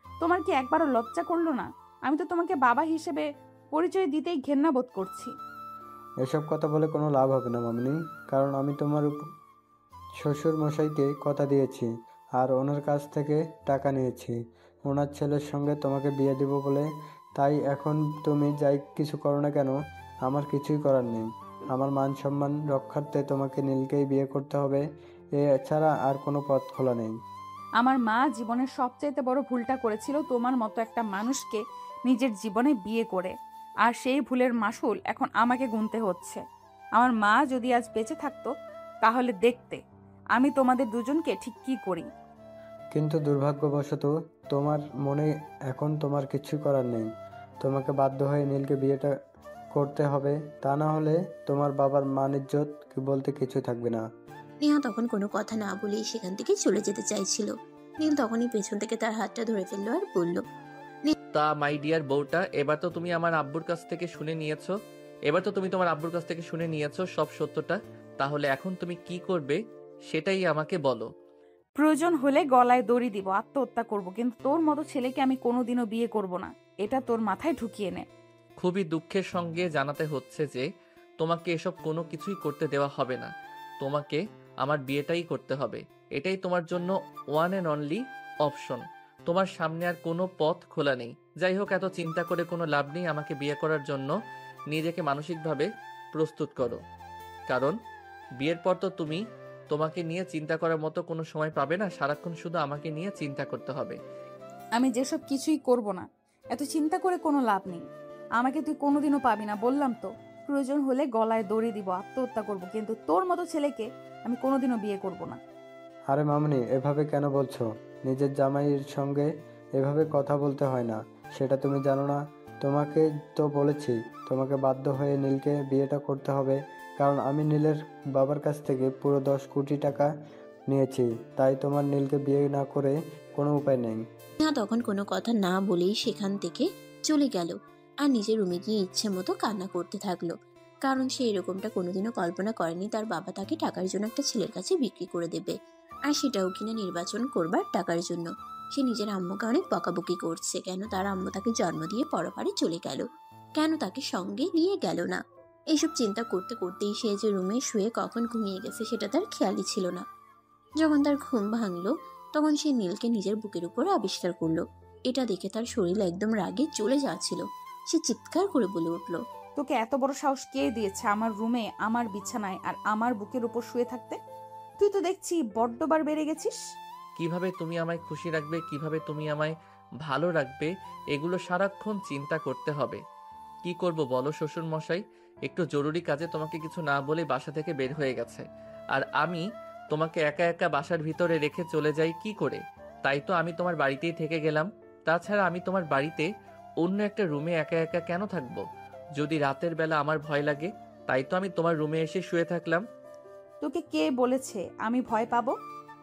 তোমার কি একবারও লজ্জা করলো না? আমি তো তোমাকে বাবা হিসেবে পরিচয় দিতেই ঘেন্না বোধ করছি। এসব কথা বলে কোনো লাভ হবে না মামনি, কারণ আমি তোমার শ্বশুর মশাইকে কথা দিয়েছি আর ওনার কাছ থেকে টাকা নিয়েছি ওনার ছেলের সঙ্গে তোমাকে বিয়ে দেব বলে। তাই এখন তুমি যাই কিছু করো না কেন, আমার কিছুই করার নেই। আমার মান সম্মান রক্ষার্থে তোমাকে নীলকেই বিয়ে করতে হবে, এছাড়া আর কোনো পথ খোলা নেই। আমার মা জীবনের সবচাইতে বড় ভুলটা করেছিল তোমার মতো একটা মানুষকে নিজের জীবনে বিয়ে করে, আর সেই ভুলের মাসুল এখন আমাকে গুনতে হচ্ছে। আমার মা যদি আজ বেঁচে থাকতো তাহলে দেখতে আমি তোমাদের দুজনকে ঠিক কি করি। কিন্তু দুর্ভাগ্যবশত তোমার মনে এখন তোমার কিছু করার নেই। তোমাকে বাধ্য হয়ে নীলকে বিয়েটা করতে হবে, তা না হলে তোমার বাবার মান ইজ্জত বলতে কিছু থাকবে না। নেহা তখন কোনো কথা না বলেই সেখান থেকে চলে যেতে চাইছিল। নীল তখনই পেছন থেকে তার হাতটা ধরে ফেললো আর বলল, তা মাই ডিয়ার বউটা, এবার তো তুমি আমার আব্বুর কাছ থেকে শুনে নিয়েছো। তোমার আব্বুর কাছ থেকে শুনে নিয়েছো সব সত্যটা। তাহলে এখন তুমি কি করবে সেটাই আমাকে বলো। প্রয়োজন হলে গলায় দড়ি দিব, আত্মহত্যা করব, কিন্তু তোর মতো ছেলেকে আমি কোনোদিনও বিয়ে করব না। এটা তোর মাথায় ঢুকিয়ে নে। খুবই দুঃখের সঙ্গে জানাতে হচ্ছে যে তোমাকে এসব কোনো কিছুই করতে দেওয়া হবে না। তোমাকে আমার বিয়েটাই করতে হবে। এটাই তোমার জন্য ওয়ান অ্যান্ড অনলি অপশন। তোমার সামনে আর কোনো পথ খোলা নেই। যাই হোক, এত চিন্তা করে কোনো লাভ নেই। আমাকে বিয়ে করার জন্য নিজেকে মানসিকভাবে প্রস্তুত করো, কারণ বিয়ের পর তো তোমাকে নিয়ে চিন্তা করার মতো কোনো সময় পাবে না। সারাক্ষণ শুধু আমাকে নিয়ে চিন্তা করতে হবে। আমি যেসব কিছুই করব না, এত চিন্তা করে কোনো লাভ নেই। আমাকে তুই কোনোদিনও পাবি না, বললাম তো। প্রয়োজন হলে গলায় দড়ি দিব, আত্মহত্যা করব, কিন্তু তোর মতো ছেলেকে আমি কোনোদিনও বিয়ে করব না। আরে মামনি, এভাবে কেন বলছো? নিজের জামাইয়ের সঙ্গে এভাবে কথা বলতে হয় না, সেটা তুমি জানো না? তোমাকে তো বলেছি তোমাকে বাধ্য হয়ে নীলকে বিয়েটা করতে হবে, কারণ আমি নীলের বাবার কাছ থেকে পুরো 10 কোটি টাকা নিয়েছি, তাই তোমার নীলকে বিয়ে না করে কোনো উপায় নেই। নেহা তখন কোনো কথা না বলেই সেখান থেকে চলে গেল আর নিজের রুমে গিয়ে ইচ্ছে মতো কান্না করতে থাকলো, কারণ সে এরকমটা কোনোদিনও কল্পনা করেনি তার বাবা তাকে টাকার জন্য একটা ছেলের কাছে বিক্রি করে দেবে, আর সেটাও কিনা নির্বাচন করবার টাকার জন্য। সে নিজের আম্মুকে অনেক বকাবকি করছে, কেন তার আম্মু তাকে জন্ম দিয়ে পরপারে চলে গেল, কেন তাকে সঙ্গে নিয়ে গেল না। এইসব চিন্তা করতে করতেই সে যে রুমে শুয়ে কখন ঘুমিয়ে গেছে সেটা তার খেয়ালই ছিল না। যখন তার ঘুম ভাঙলো তখন সে নীলকে নিজের বুকের উপর আবিষ্কার করলো। এটা দেখে তার শরীর একদম রাগে চলে যাচ্ছিল। সে চিৎকার করে বলে উঠল, তোকে এত বড় সাহস কে দিয়েছে আমার রুমে, আমার বিছানায় আর আমার বুকের উপর শুয়ে থাকতে? তুই তো দেখছি বড্ডবার বেড়ে গেছিস। কিভাবে তুমি আমায় খুশি রাখবে, কিভাবে তুমি আমায় ভালো রাখবে, এগুলো সারাক্ষণ চিন্তা করতে হবে। কি করব বলো শ্বশুর মশাই, একটু জরুরি কাজে তোমাকে কিছু না বলে বাসা থেকে বের হয়ে গেছে, আর আমি তোমাকে একা একা বাসার ভিতরে রেখে চলে যাই কি করে? তাই তো আমি তোমার বাড়িতেই থেকে গেলাম। তাছাড়া আমি তোমার বাড়িতে অন্য একটা রুমে একা একা কেন থাকবো? যদি রাতের বেলা আমার ভয় লাগে, তাই তো আমি তোমার রুমে এসে শুয়ে থাকলাম। তোকে কে বলেছে আমি ভয় পাবো?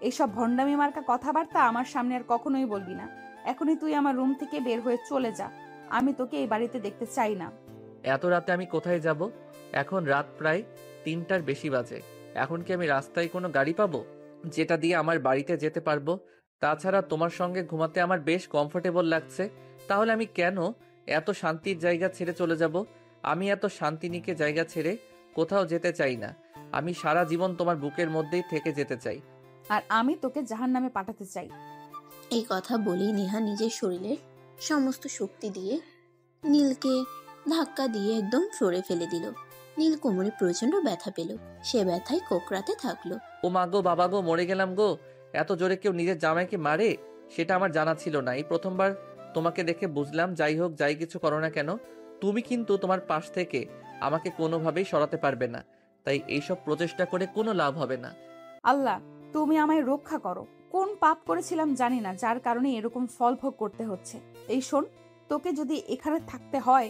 এইসব ভণ্ডামি মার্কা কথাবার্তা আমার সামনে আর কখনোই বলবি না। এখনই তুই আমার রুম থেকে বের হয়ে চলে যা। আমি তোকে এই বাড়িতে দেখতে চাই না। এত রাতে আমি কোথায় যাব? এখন রাত প্রায় 3টার বেশি বাজে। এখন কি আমি রাস্তায় কোনো গাড়ি পাবো যেটা দিয়ে আমার বাড়িতে যেতে পারবো? তাছাড়া তোমার সঙ্গে ঘুমাতে আমার বেশ কমফোর্টেবল লাগছে। তাহলে আমি কেন এত শান্তির জায়গা ছেড়ে চলে যাব? আমি এত শান্তিনিকে জায়গা ছেড়ে কোথাও যেতে চাই না। আমি সারা জীবন তোমার বুকের মধ্যেই থেকে যেতে চাই। আর আমি তোকে জাহান্নামে পাঠাতে চাই। এই কথা বলেই নেহা নিজের শরীরের সমস্ত শক্তি দিয়ে নীলকে ধাক্কা দিয়ে একদম ফ্লোরে ফেলে দিল। নীল কোমরে প্রচন্ড ব্যথা পেল, সে ব্যথায় কোকড়াতে থাকলো। ও মা গো, বাবা গো, মরে গেলাম গো! এত জোরে কেউ নিজের জামাইকে মারে? সেটা আমার জানা ছিল না, এই প্রথমবার তোমাকে দেখে বুঝলাম। যাই হোক, যাই কিছু করো না কেন, তুমি কিন্তু তোমার পাশ থেকে আমাকে কোনোভাবেই সরাতে পারবে না, তাই এইসব প্রচেষ্টা করে কোনো লাভ হবে না। আল্লাহ, তুমি আমায় রক্ষা করো। কোন পাপ করেছিলাম জানি না, যার কারণে এরকম ফল ভোগ করতে হচ্ছে। এই শোন, তোকে যদি এখানে থাকতে হয়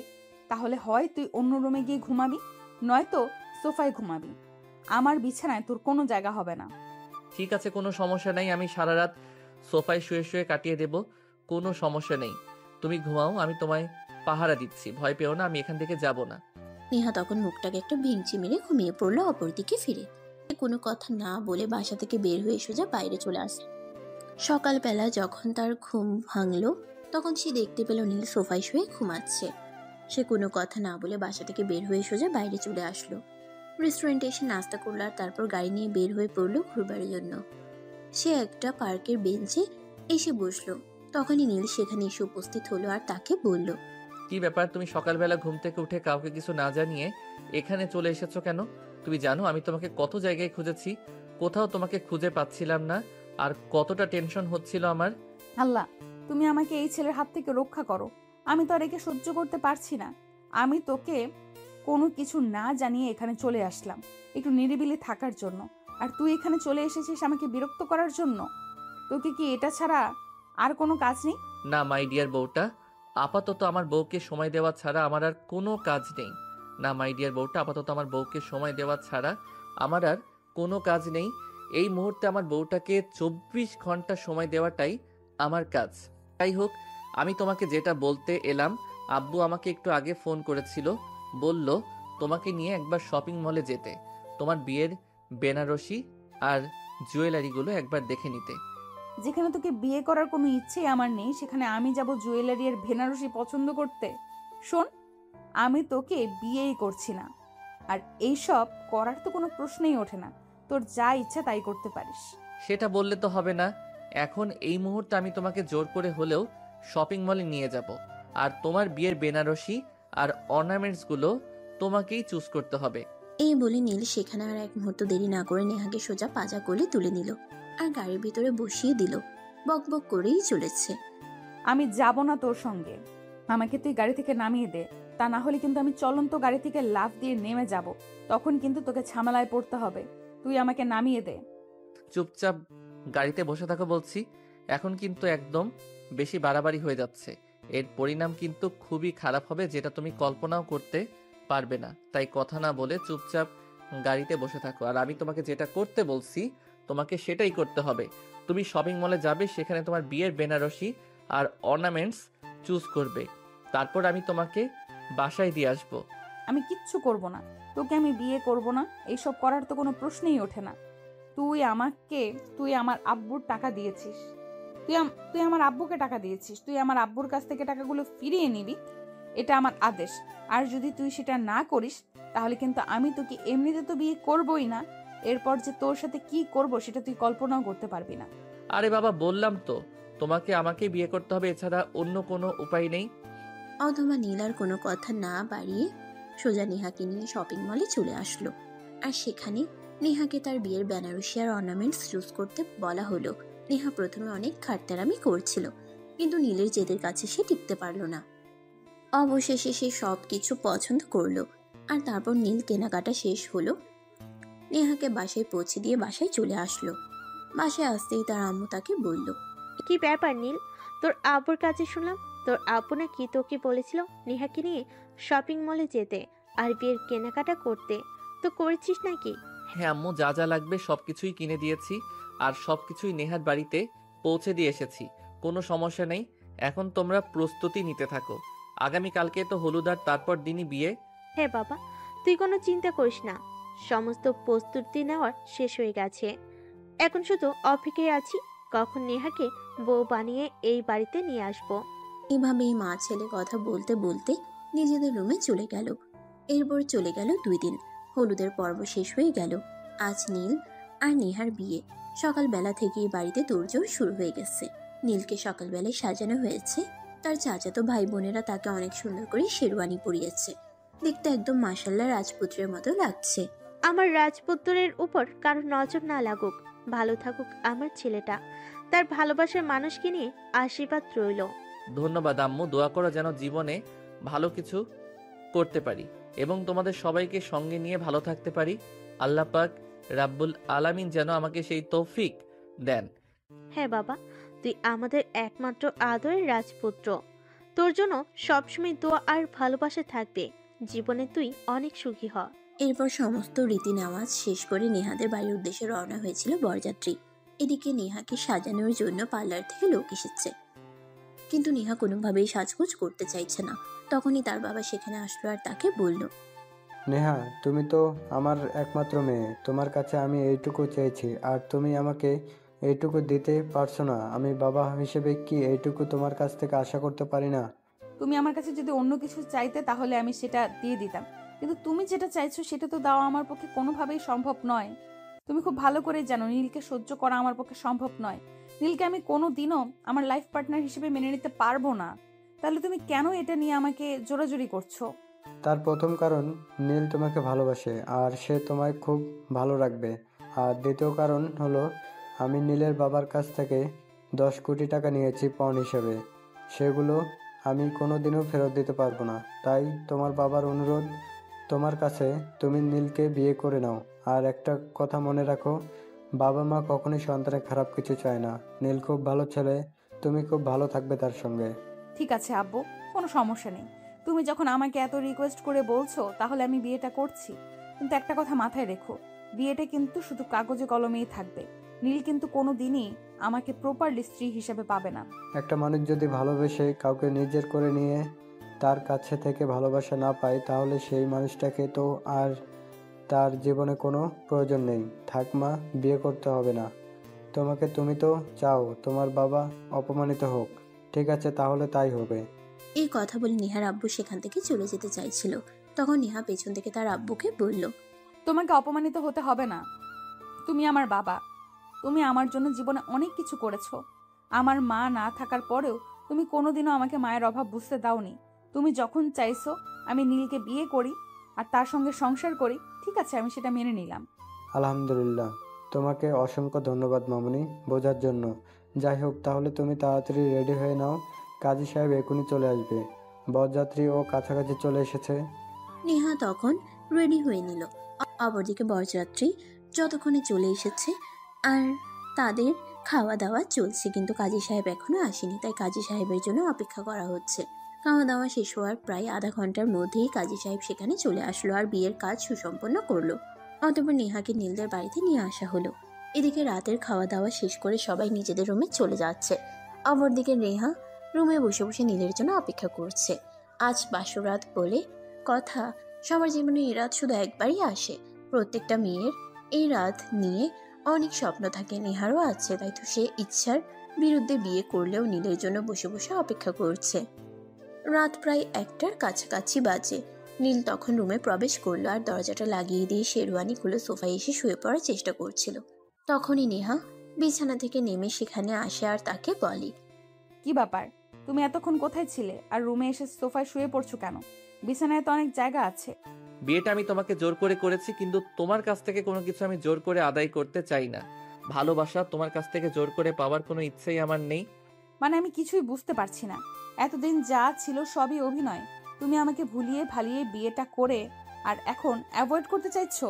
তাহলে হয় তুই অন্য রুমে গিয়ে ঘুমাবি, নয়তো সোফায় ঘুমাবি। আমার বিছানায় তোর কোনো জায়গা হবে না। ঠিক আছে, কোনো সমস্যা নেই, আমি সারা রাত সোফায় শুয়ে শুয়ে কাটিয়ে দেব, কোনো সমস্যা নেই। তুমি ঘুমাও, আমি তোমায় পাহারা দিচ্ছি, ভয় পেও না, আমি এখান থেকে যাব না। নেহা তখন মুখটাকে একটা ভেঙচি মেরে ঘুমিয়ে পড়লো অপর দিকে ফিরে। কোনো কথা না বলে বাসা থেকে বের হয়ে সোজা বাইরে চলে আসলো। সকালবেলা যখন তার ঘুম ভাঙলো তখন সে দেখতে পেল নীল সোফায় শুয়ে ঘুমাচ্ছে। সে কোনো কথা না বলে বাসা থেকে বের হয়ে সোজা বাইরে চলে আসলো। রেস্টুরেন্টে এসে নাস্তা করলো আর তারপর গাড়ি নিয়ে বের হয়ে পড়লো ঘুরবার জন্য। সে একটা পার্কের বেঞ্চে এসে বসলো। তখনই নীল সেখানে এসে উপস্থিত হলো আর তাকে বলল, কি ব্যাপার, তুমি সকালবেলা ঘুম থেকে উঠে কাউকে কিছু না জানিয়ে এখানে চলে এসেছো কেন? তুমি জানো আমি তোমাকে কত জায়গায় খুঁজেছি, কোথাও তোমাকে খুঁজে পাচ্ছিলাম না, আর কতটা টেনশন হচ্ছিল আমার। আল্লাহ, তুমি আমাকে এই ছেলের হাত থেকে রক্ষা করো। আমি তো আর একে সহ্য করতে পারছি না। আমি তোকে কোনো কিছু না জানিয়ে এখানে চলে আসলাম একটু নিরিবিলি থাকার জন্য, আর তুই এখানে চলে এসেছিস আমাকে বিরক্ত করার জন্য। তোকে কি এটা ছাড়া আর কোনো কাজ নেই? না মাই ডিয়ার বউটা, আপাতত আমার বউকে সময় দেওয়া ছাড়া আমার আর কোনো কাজ নেই। না মাই ডিয়ার বউটা, আপাতত আমার বউকে সময় দেওয়া ছাড়া আমার আর কোনো কাজ নেই। এই মুহূর্তে আমার বউটাকে 24 ঘন্টা সময় দেওয়াটাই আমার কাজ। যাই হোক, আমি তোমাকে যেটা বলতে এলাম, আব্বু আমাকে একটু আগে ফোন করেছিল, বলল তোমাকে নিয়ে একবার শপিং মলে যেতে, তোমার বিয়ের বেনারসি আর জুয়েলারিগুলো একবার দেখে নিতে। যেখানে তোকে বিয়ে করার কোনো ইচ্ছেই আমার নেই, সেখানে আমি যাব জুয়েলারি আর বেনারসি পছন্দ করতে? শোন, আমি তোকে বিয়েই করছি না, আর এইসব করার তো কোনো প্রশ্নই ওঠে না। তোর যা ইচ্ছা তাই করতে পারিস। সেটা বললে তো হবে না। এখন এই মুহূর্তে আমি তোমাকে জোর করে হলেও শপিং মলে নিয়ে যাব, আর তোমার বিয়ের বেনারসি আর অর্নামেন্টসগুলো তোমাকেই চুজ করতে হবে। এই বলে নীল সেখানে আর এক মুহূর্ত দেরি না করে নেহাকে সোজা পাজা কোলে তুলে নিল আর গাড়ির ভিতরে বসিয়ে দিল। বক বক করেই চলেছে। আমি যাব না তোর সঙ্গে, আমাকে তুই গাড়ি থেকে নামিয়ে দে। তা না হলে কিন্তু আমি চলন্ত গাড়ি থেকে লাফ দিয়ে নেমে যাব। তখন কিন্তু তোকে ঝামেলায় পড়তে হবে। তুই আমাকে নামিয়ে দে। চুপচাপ গাড়িতে বসে থাকো বলছি। এখন কিন্তু একদম বেশি বাড়াবাড়ি হয়ে যাচ্ছে। এর পরিণাম কিন্তু খুবই খারাপ হবে, যেটা তুমি কল্পনাও করতে পারবে না। তাই কথা না বলে চুপচাপ গাড়িতে বসে থাকো। আর আমি তোমাকে যেটা করতে বলছি তোমাকে সেটাই করতে হবে। তুমি শপিং মলে যাবে, সেখানে তোমার বিয়ের বেনারসি আর অর্নামেন্টস চুজ করবে। তারপর আমি তোমাকে বাসায় দিয়ে আসবো। আমি কিচ্ছু করব না। তোকে আমি বিয়ে করব না, এইসব করার তো কোনো প্রশ্নই ওঠে না। তুই আমার আব্বুর টাকা দিয়েছিস। তুই আমার আব্বুকে টাকা দিয়েছিস। তুই আমার আব্বুর কাছ থেকে টাকাগুলো ফিরিয়ে নিবি, এটা আমার আদেশ। আর যদি তুই সেটা না করিস তাহলে কিন্তু আমি তোকে এমনিতে তো বিয়ে করবই না, এরপর যে তোর সাথে কি করব সেটা তুই কল্পনাও করতে পারবি না। আরে বাবা, বললাম তো তোমাকে আমাকে বিয়ে করতে হবে, এছাড়া অন্য কোনো উপায় নেই। অথবা নীল আর কোনো কথা না বাড়িয়ে সোজা নেহাকে নিয়ে শপিং মলে চলে আসলো। আর সেখানে নেহাকে তার বিয়ের বেনারসি আর অর্নামেন্টস চুজ করতে বলা হলো। নেহা প্রথমে অনেক খাটতারামি করছিল, কিন্তু নীলের জেদের কাছে সে টিকতে পারল না। অবশেষে সে সব কিছু পছন্দ করলো। আর তারপর নীল কেনাকাটা শেষ হলো। নেহাকে বাসায় পৌঁছে দিয়ে বাসায় চলে আসলো। বাসায় আসতেই তার আম্মু তাকে বলল, কি ব্যাপার নীল, তোর আব্বুর কাছে শুনলাম তোর আব্বু নাকি তোকে বলেছিল নেহাকে নিয়ে শপিং মলে যেতে আর বিয়ের কেনাকাটা করতে, তো করেছিস নাকি? হ্যাঁ আম্মু, যা যা লাগবে সবকিছুই কিনে দিয়েছি আর সবকিছুই নেহার বাড়িতে পৌঁছে দিয়ে এসেছি। কোনো সমস্যা নেই। এখন তোমরা প্রস্তুতি নিতে থাকো। আগামীকালকে তো হলুদ আর তারপর দিনই বিয়ে। হ্যাঁ বাবা, তুই কোনো চিন্তা করিস না, সমস্ত প্রস্তুতি নেওয়ার শেষ হয়ে গেছে। এখন শুধু অপেক্ষায় আছি কখন নেহাকে বউ বানিয়ে এই বাড়িতে নিয়ে আসবো। এভাবেই মা ছেলে কথা বলতে বলতে নিজেদের রুমে চলে গেল। এরপর চলে গেল 2 দিন। হলুদের পর্ব শেষ হয়ে গেল। আজ নীল আর নেহার বিয়ে। সকালবেলা থেকেই বাড়িতে তোড়জোড় শুরু হয়ে গেছে। নীলকে সকালবেলায় সাজানো হয়েছে। তার চাচাতো ভাই বোনেরা তাকে অনেক সুন্দর করে শেরওয়ানি পরিয়েছে। দেখতে একদম মাশাআল্লাহ রাজপুত্রের মতো লাগছে। আমার রাজপুত্রের উপর কারো নজর না লাগুক, ভালো থাকুক আমার ছেলেটা। তার ভালোবাসার মানুষকে নিয়ে আশীর্বাদ রইল। ধন্যবাদ আম্মু, দোয়া করো যেন জীবনে ভালো কিছু করতে পারি এবং তোমাদের সবাইকে সঙ্গে নিয়ে ভালো থাকতে পারি। আল্লাহ পাক রাব্বুল আলামিন যেন আমাকে সেই তৌফিক দেন। হ্যাঁ বাবা, তুই আমাদের একমাত্র আদরের রাজপুত্র। তোর জন্য সবসময় দোয়া আর ভালোবাসা থাকবে। জীবনে তুই অনেক সুখী হ। এরপর সমস্ত রীতি নেওয়াজ শেষ করে নেহাদের বাড়ির উদ্দেশ্যে রওনা হয়েছিল বরযাত্রী। এদিকে নেহাকে সাজানোর জন্য পার্লার থেকে লোক এসেছে, কিন্তু নেহা কোনোভাবেই সাজগোজ করতে চাইছে না। তখনই তার বাবা সেখানে আসলো আর তাকে বলল, নেহা, তুমি তো আমার একমাত্র মেয়ে, তোমার কাছে আমি এইটুকু চেয়েছি আর তুমি আমাকে এইটুকু দিতে পারছো না। আমি বাবা হিসেবে কি এইটুকু তোমার কাছ থেকে আশা করতে পারি না? তুমি আমার কাছে যদি অন্য কিছু চাইতে তাহলে আমি সেটা দিয়ে দিতাম, কিন্তু তুমি যেটা চাইছো সেটা তো দেওয়া আমার পক্ষে কোনোভাবেই সম্ভব নয়। তুমি খুব ভালো করে জানো নীলকে সহ্য করা আমার পক্ষে সম্ভব নয়। নীলকে আমি কোনো দিনও আমার লাইফ পার্টনার হিসেবে মেনে নিতে পারবো না। তাহলে তুমি কেন এটা নিয়ে আমাকে জোরাজোরি করছো? তার প্রথম কারণ, নীল তোমাকে ভালোবাসে আর সে তোমায় খুব ভালো রাখবে। আর দ্বিতীয় কারণ হলো, আমি নীলের বাবার কাছ থেকে 10 কোটি টাকা নিয়েছি পণ হিসেবে। সেগুলো আমি কোনোদিনও ফেরত দিতে পারবো না। তাই তোমার বাবার অনুরোধ তোমার কাছে, তুমি নীলকে বিয়ে করে নাও। আর একটা কথা মনে রাখো, বাবা মা কখনোই সন্তানের খারাপ কিছু চায় না। নীল খুব ভালো ছেলে, তুমি খুব ভালো থাকবে তার সঙ্গে। ঠিক আছে আব্বু, কোনো সমস্যা নেই। তুমি যখন আমাকে এত রিকোয়েস্ট করে বলছো তাহলে আমি বিয়েটা করছি। কিন্তু একটা কথা মাথায় রেখো, বিয়েটা কিন্তু শুধু কাগজে কলমেই থাকবে। নীল কিন্তু কোনো দিনই আমাকে প্রপারলি স্ত্রী হিসেবে পাবে না। একটা মানুষ যদি ভালোবেসে কাউকে নিজের করে নিয়ে তার কাছে থেকে ভালোবাসা না পায়, তাহলে সেই মানুষটাকে তো আর তার জীবনে কোনো প্রয়োজন নেই। থাক মা, বিয়ে করতে হবে না তোমাকে। তুমি তো চাও তোমার বাবা অপমানিত হোক। ঠিক আছে, তাহলে তাই হবে। এই কথা বলে নেহার আব্বু সেখান থেকে চলে যেতে চাইছিল। তখন নেহা পেছন থেকে তার আব্বুকে বলল, তোমাকে অপমানিত হতে হবে না। তুমি আমার বাবা। তুমি আমার জন্য জীবনে অনেক কিছু করেছো। আমার মা না থাকার পরেও তুমি কোনোদিনও আমাকে মায়ের অভাব বুঝতে দাওনি। তুমি যখন চাইছো আমি নীলকে বিয়ে করি আর তার সঙ্গে সংসার করি, ঠিক আছে, আমি সেটা মেনে নিলাম। আলহামদুলিল্লাহ, তোমাকে অসংখ্য ধন্যবাদ মামুনি বোঝার জন্য। যাই হোক, তাহলে তুমি তাড়াতাড়ি রেডি হয়ে নাও, কাজী সাহেব এখনই চলে আসবে। বরযাত্রীও কাছাকাছি চলে এসেছে। নেহা তখন রেডি হয়ে নিল। অপরদিকে বরযাত্রী যতক্ষণে চলে এসেছে আর তাদের খাওয়া দাওয়া চলছে, কিন্তু কাজী সাহেব এখনো আসেনি, তাই কাজী সাহেবের জন্য অপেক্ষা করা হচ্ছে। খাওয়া দাওয়া শেষ হওয়ার প্রায় আধা ঘন্টার মধ্যেই কাজী সাহেব সেখানে চলে আসলো আর বিয়ের কাজ সুসম্পন্ন করলো। অতঃপর নেহাকে নীলদের বাড়িতে নিয়ে আসা হলো। এদিকে রাতের খাওয়া দাওয়া শেষ করে সবাই নিজেদের রুমে চলে যাচ্ছে। অপরদিকে নেহা রুমে বসে বসে নীলের জন্য অপেক্ষা করছে। আজ বাসরাত বলে কথা, সবার জীবনে এই রাত শুধু একবারই আসে। প্রত্যেকটা মেয়ের এই রাত নিয়ে অনেক স্বপ্ন থাকে, নেহারও আছে, তাই তো সে ইচ্ছার বিরুদ্ধে বিয়ে করলেও নীলের জন্য বসে বসে অপেক্ষা করছে। রাত প্রায় 1টার কাছাকাছি বাজে। নীল তখন রুমে প্রবেশ করলো আর দরজাটা লাগিয়ে দিয়ে শেরওয়ানি খুলে সোফায় এসে শুয়ে পড়ার চেষ্টা করছিল। তখনই নেহা বিছানা থেকে নেমে সেখানে আসে আর তাকে বলে, কি ব্যাপার, তুমি এতক্ষণ কোথায় ছিলে আর রুমে এসে সোফায় শুয়ে পড়ছো কেন? বিছানায় তো অনেক জায়গা আছে। বিয়েটা আমি তোমাকে জোর করে করেছি, কিন্তু তোমার কাছ থেকে কোনো কিছু আমি জোর করে আদায় করতে চাই না। ভালোবাসা তোমার কাছ থেকে জোর করে পাওয়ার কোনো ইচ্ছেই আমার নেই। মানে আমি কিছুই বুঝতে পারছি না। এতদিন যা ছিল সবই অভিনয়। তুমি আমাকে ভুলিয়ে ভালিয়ে বিয়েটা করে আর এখন অ্যাভয়েড করতে চাইছো?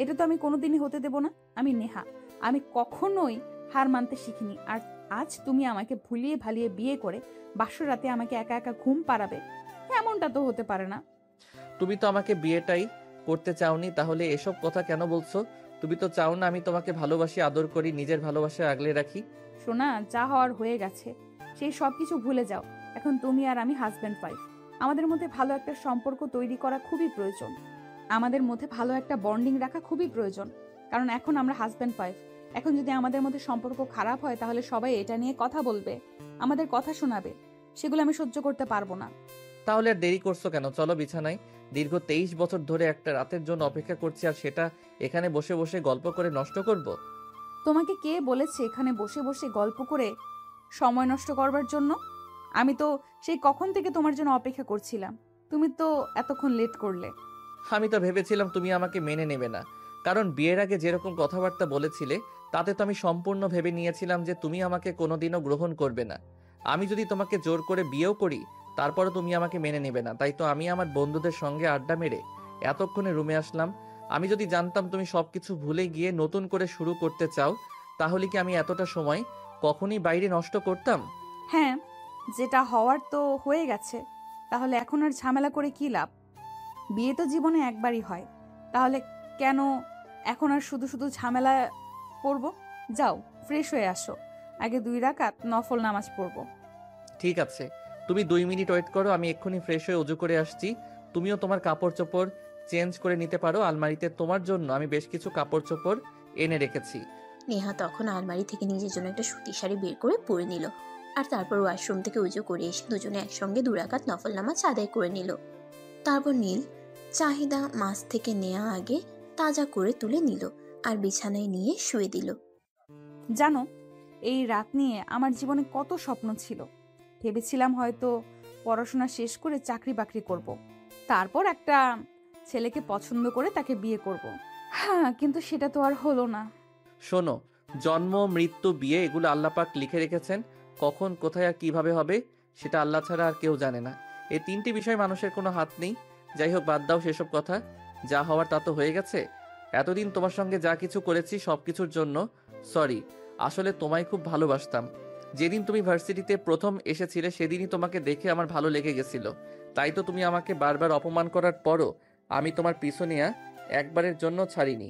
এটা তো আমি কোনোদিনই হতে দেব না। আমি নেহা, আমি কখনোই হার মানতে শিখিনি। আর আজ তুমি আমাকে ভুলিয়ে ভালিয়ে বিয়ে করে বাসরাতে আমাকে একা একা ঘুম পাড়াবে, এমনটা তো হতে পারে না। তুমি তো আমাকে বিয়েটাই করতে চাওনি, তাহলে এসব কথা কেন বলছো? তুমি তো চাও না আমি তোমাকে ভালোবাসি, আদর করি, নিজের ভালোবাসা আগলে রাখি। শোনা, যা হওয়ার হয়ে গেছে, সেই সব কিছু ভুলে যাও। এখন তুমি আর আমি হাজব্যান্ড ওয়াইফ। আমাদের মধ্যে ভালো একটা সম্পর্ক তৈরি করা খুবই প্রয়োজন। আমাদের মধ্যে ভালো একটা বন্ডিং রাখা খুবই প্রয়োজন, কারণ এখন আমরা হাজব্যান্ড ওয়াইফ। এখন যদি আমাদের মধ্যে সম্পর্ক খারাপ হয় তাহলে সবাই এটা নিয়ে কথা বলবে, আমাদের কথা শোনাবে, সেগুলো আমি সহ্য করতে পারবো না। তাহলে আর দেরি করছো কেন? চলো বিছানায়। দীর্ঘ 23 বছর ধরে একটা রাতের জন্য অপেক্ষা করছি, আর সেটা এখানে বসে বসে গল্প করে নষ্ট করব? তোমাকে কে বলেছে এখানে বসে বসে গল্প করে সময় নষ্ট করবার জন্য? আমি তো সেই কখন থেকে তোমার জন্য অপেক্ষা করছিলাম, তুমি তো এতক্ষণ লেট করলে। আমি তো ভেবেছিলাম তুমি আমাকে মেনে নেবে না, কারণ বিয়ের আগে যেরকম কথাবার্তা বলেছিলে তাতে তো আমি সম্পূর্ণ ভেবে নিয়েছিলাম যে তুমি আমাকে কোনোদিনও গ্রহণ করবে না। আমি যদি তোমাকে জোর করে বিয়েও করি তারপরও তুমি আমাকে মেনে নেবে না, তাই তো আমি আমার বন্ধুদের সঙ্গে আড্ডা মেরে এতক্ষণে রুমে আসলাম। আমি যদি জানতাম তুমি সবকিছু ভুলে গিয়ে নতুন করে শুরু করতে চাও, তাহলে কি আমি এতটা সময় কখনই বাইরে নষ্ট করতাম? হ্যাঁ, যেটা হওয়ার তো হয়ে গেছে, তাহলে এখন আর ঝামেলা করে কি লাভ? বিয়ে তো জীবনে একবারই হয়, তাহলে কেন এখন আর শুধু শুধু ঝামেলা করব? যাও, ফ্রেশ হয়ে আসো, আগে 2 রাকাত নফল নামাজ পড়বো। ঠিক আছে, তুমি 2 মিনিট ওয়েট করো, আমি এক্ষুনি ফ্রেশ হয়ে অজু করে আসছি। তুমিও তোমার কাপড় চোপড় চেঞ্জ করে নিতে পারো। আলমারিতে তোমার জন্য আমি বেশ কিছু কাপড় চোপড় এনে রেখেছি। নেহা তখন আলমারি থেকে নিজের জন্য একটা সুতির শাড়ি বের করে পরে নিল আর তারপর ওয়াশরুম থেকে উজু করে এসে দুজনে একসঙ্গে 2 রাকাত নফল নামাজ আদায় করে নিল। তারপর নীল চাহিদা মাছ থেকে নেয়া আগে তাজা করে তুলে নিল আর বিছানায় নিয়ে শুয়ে দিল। জানো, এই রাত নিয়ে আমার জীবনে কত স্বপ্ন ছিল। ভেবেছিলাম হয়তো পড়াশোনা শেষ করে চাকরি বাকরি করব, তারপর একটা ছেলেকে পছন্দ করে তাকে বিয়ে করব। হ্যাঁ, কিন্তু সেটা তো আর হলো না। শোনো, জন্ম, মৃত্যু, বিয়ে এগুলো আল্লাহ পাক লিখে রেখেছেন। কখন, কোথায় আর কিভাবে হবে সেটা আল্লাহ ছাড়া আর কেউ জানে না। এই 3টি বিষয় মানুষের কোনো হাত নেই। যাই হোক, বাদ দাও সেসব কথা। যা হওয়ার তা তো হয়ে গেছে। এতদিন তোমার সঙ্গে যা কিছু করেছি সব কিছুর জন্য সরি। আসলে তোমায় খুব ভালোবাসতাম। যেদিন তুমি ভার্সিটিতে প্রথম এসেছিলে সেদিনই তোমাকে দেখে আমার ভালো লেগে গেছিল। তাই তো তুমি আমাকে বারবার অপমান করার পরও আমি তোমার পিছু নিয়ে একবারের জন্য ছাড়িনি।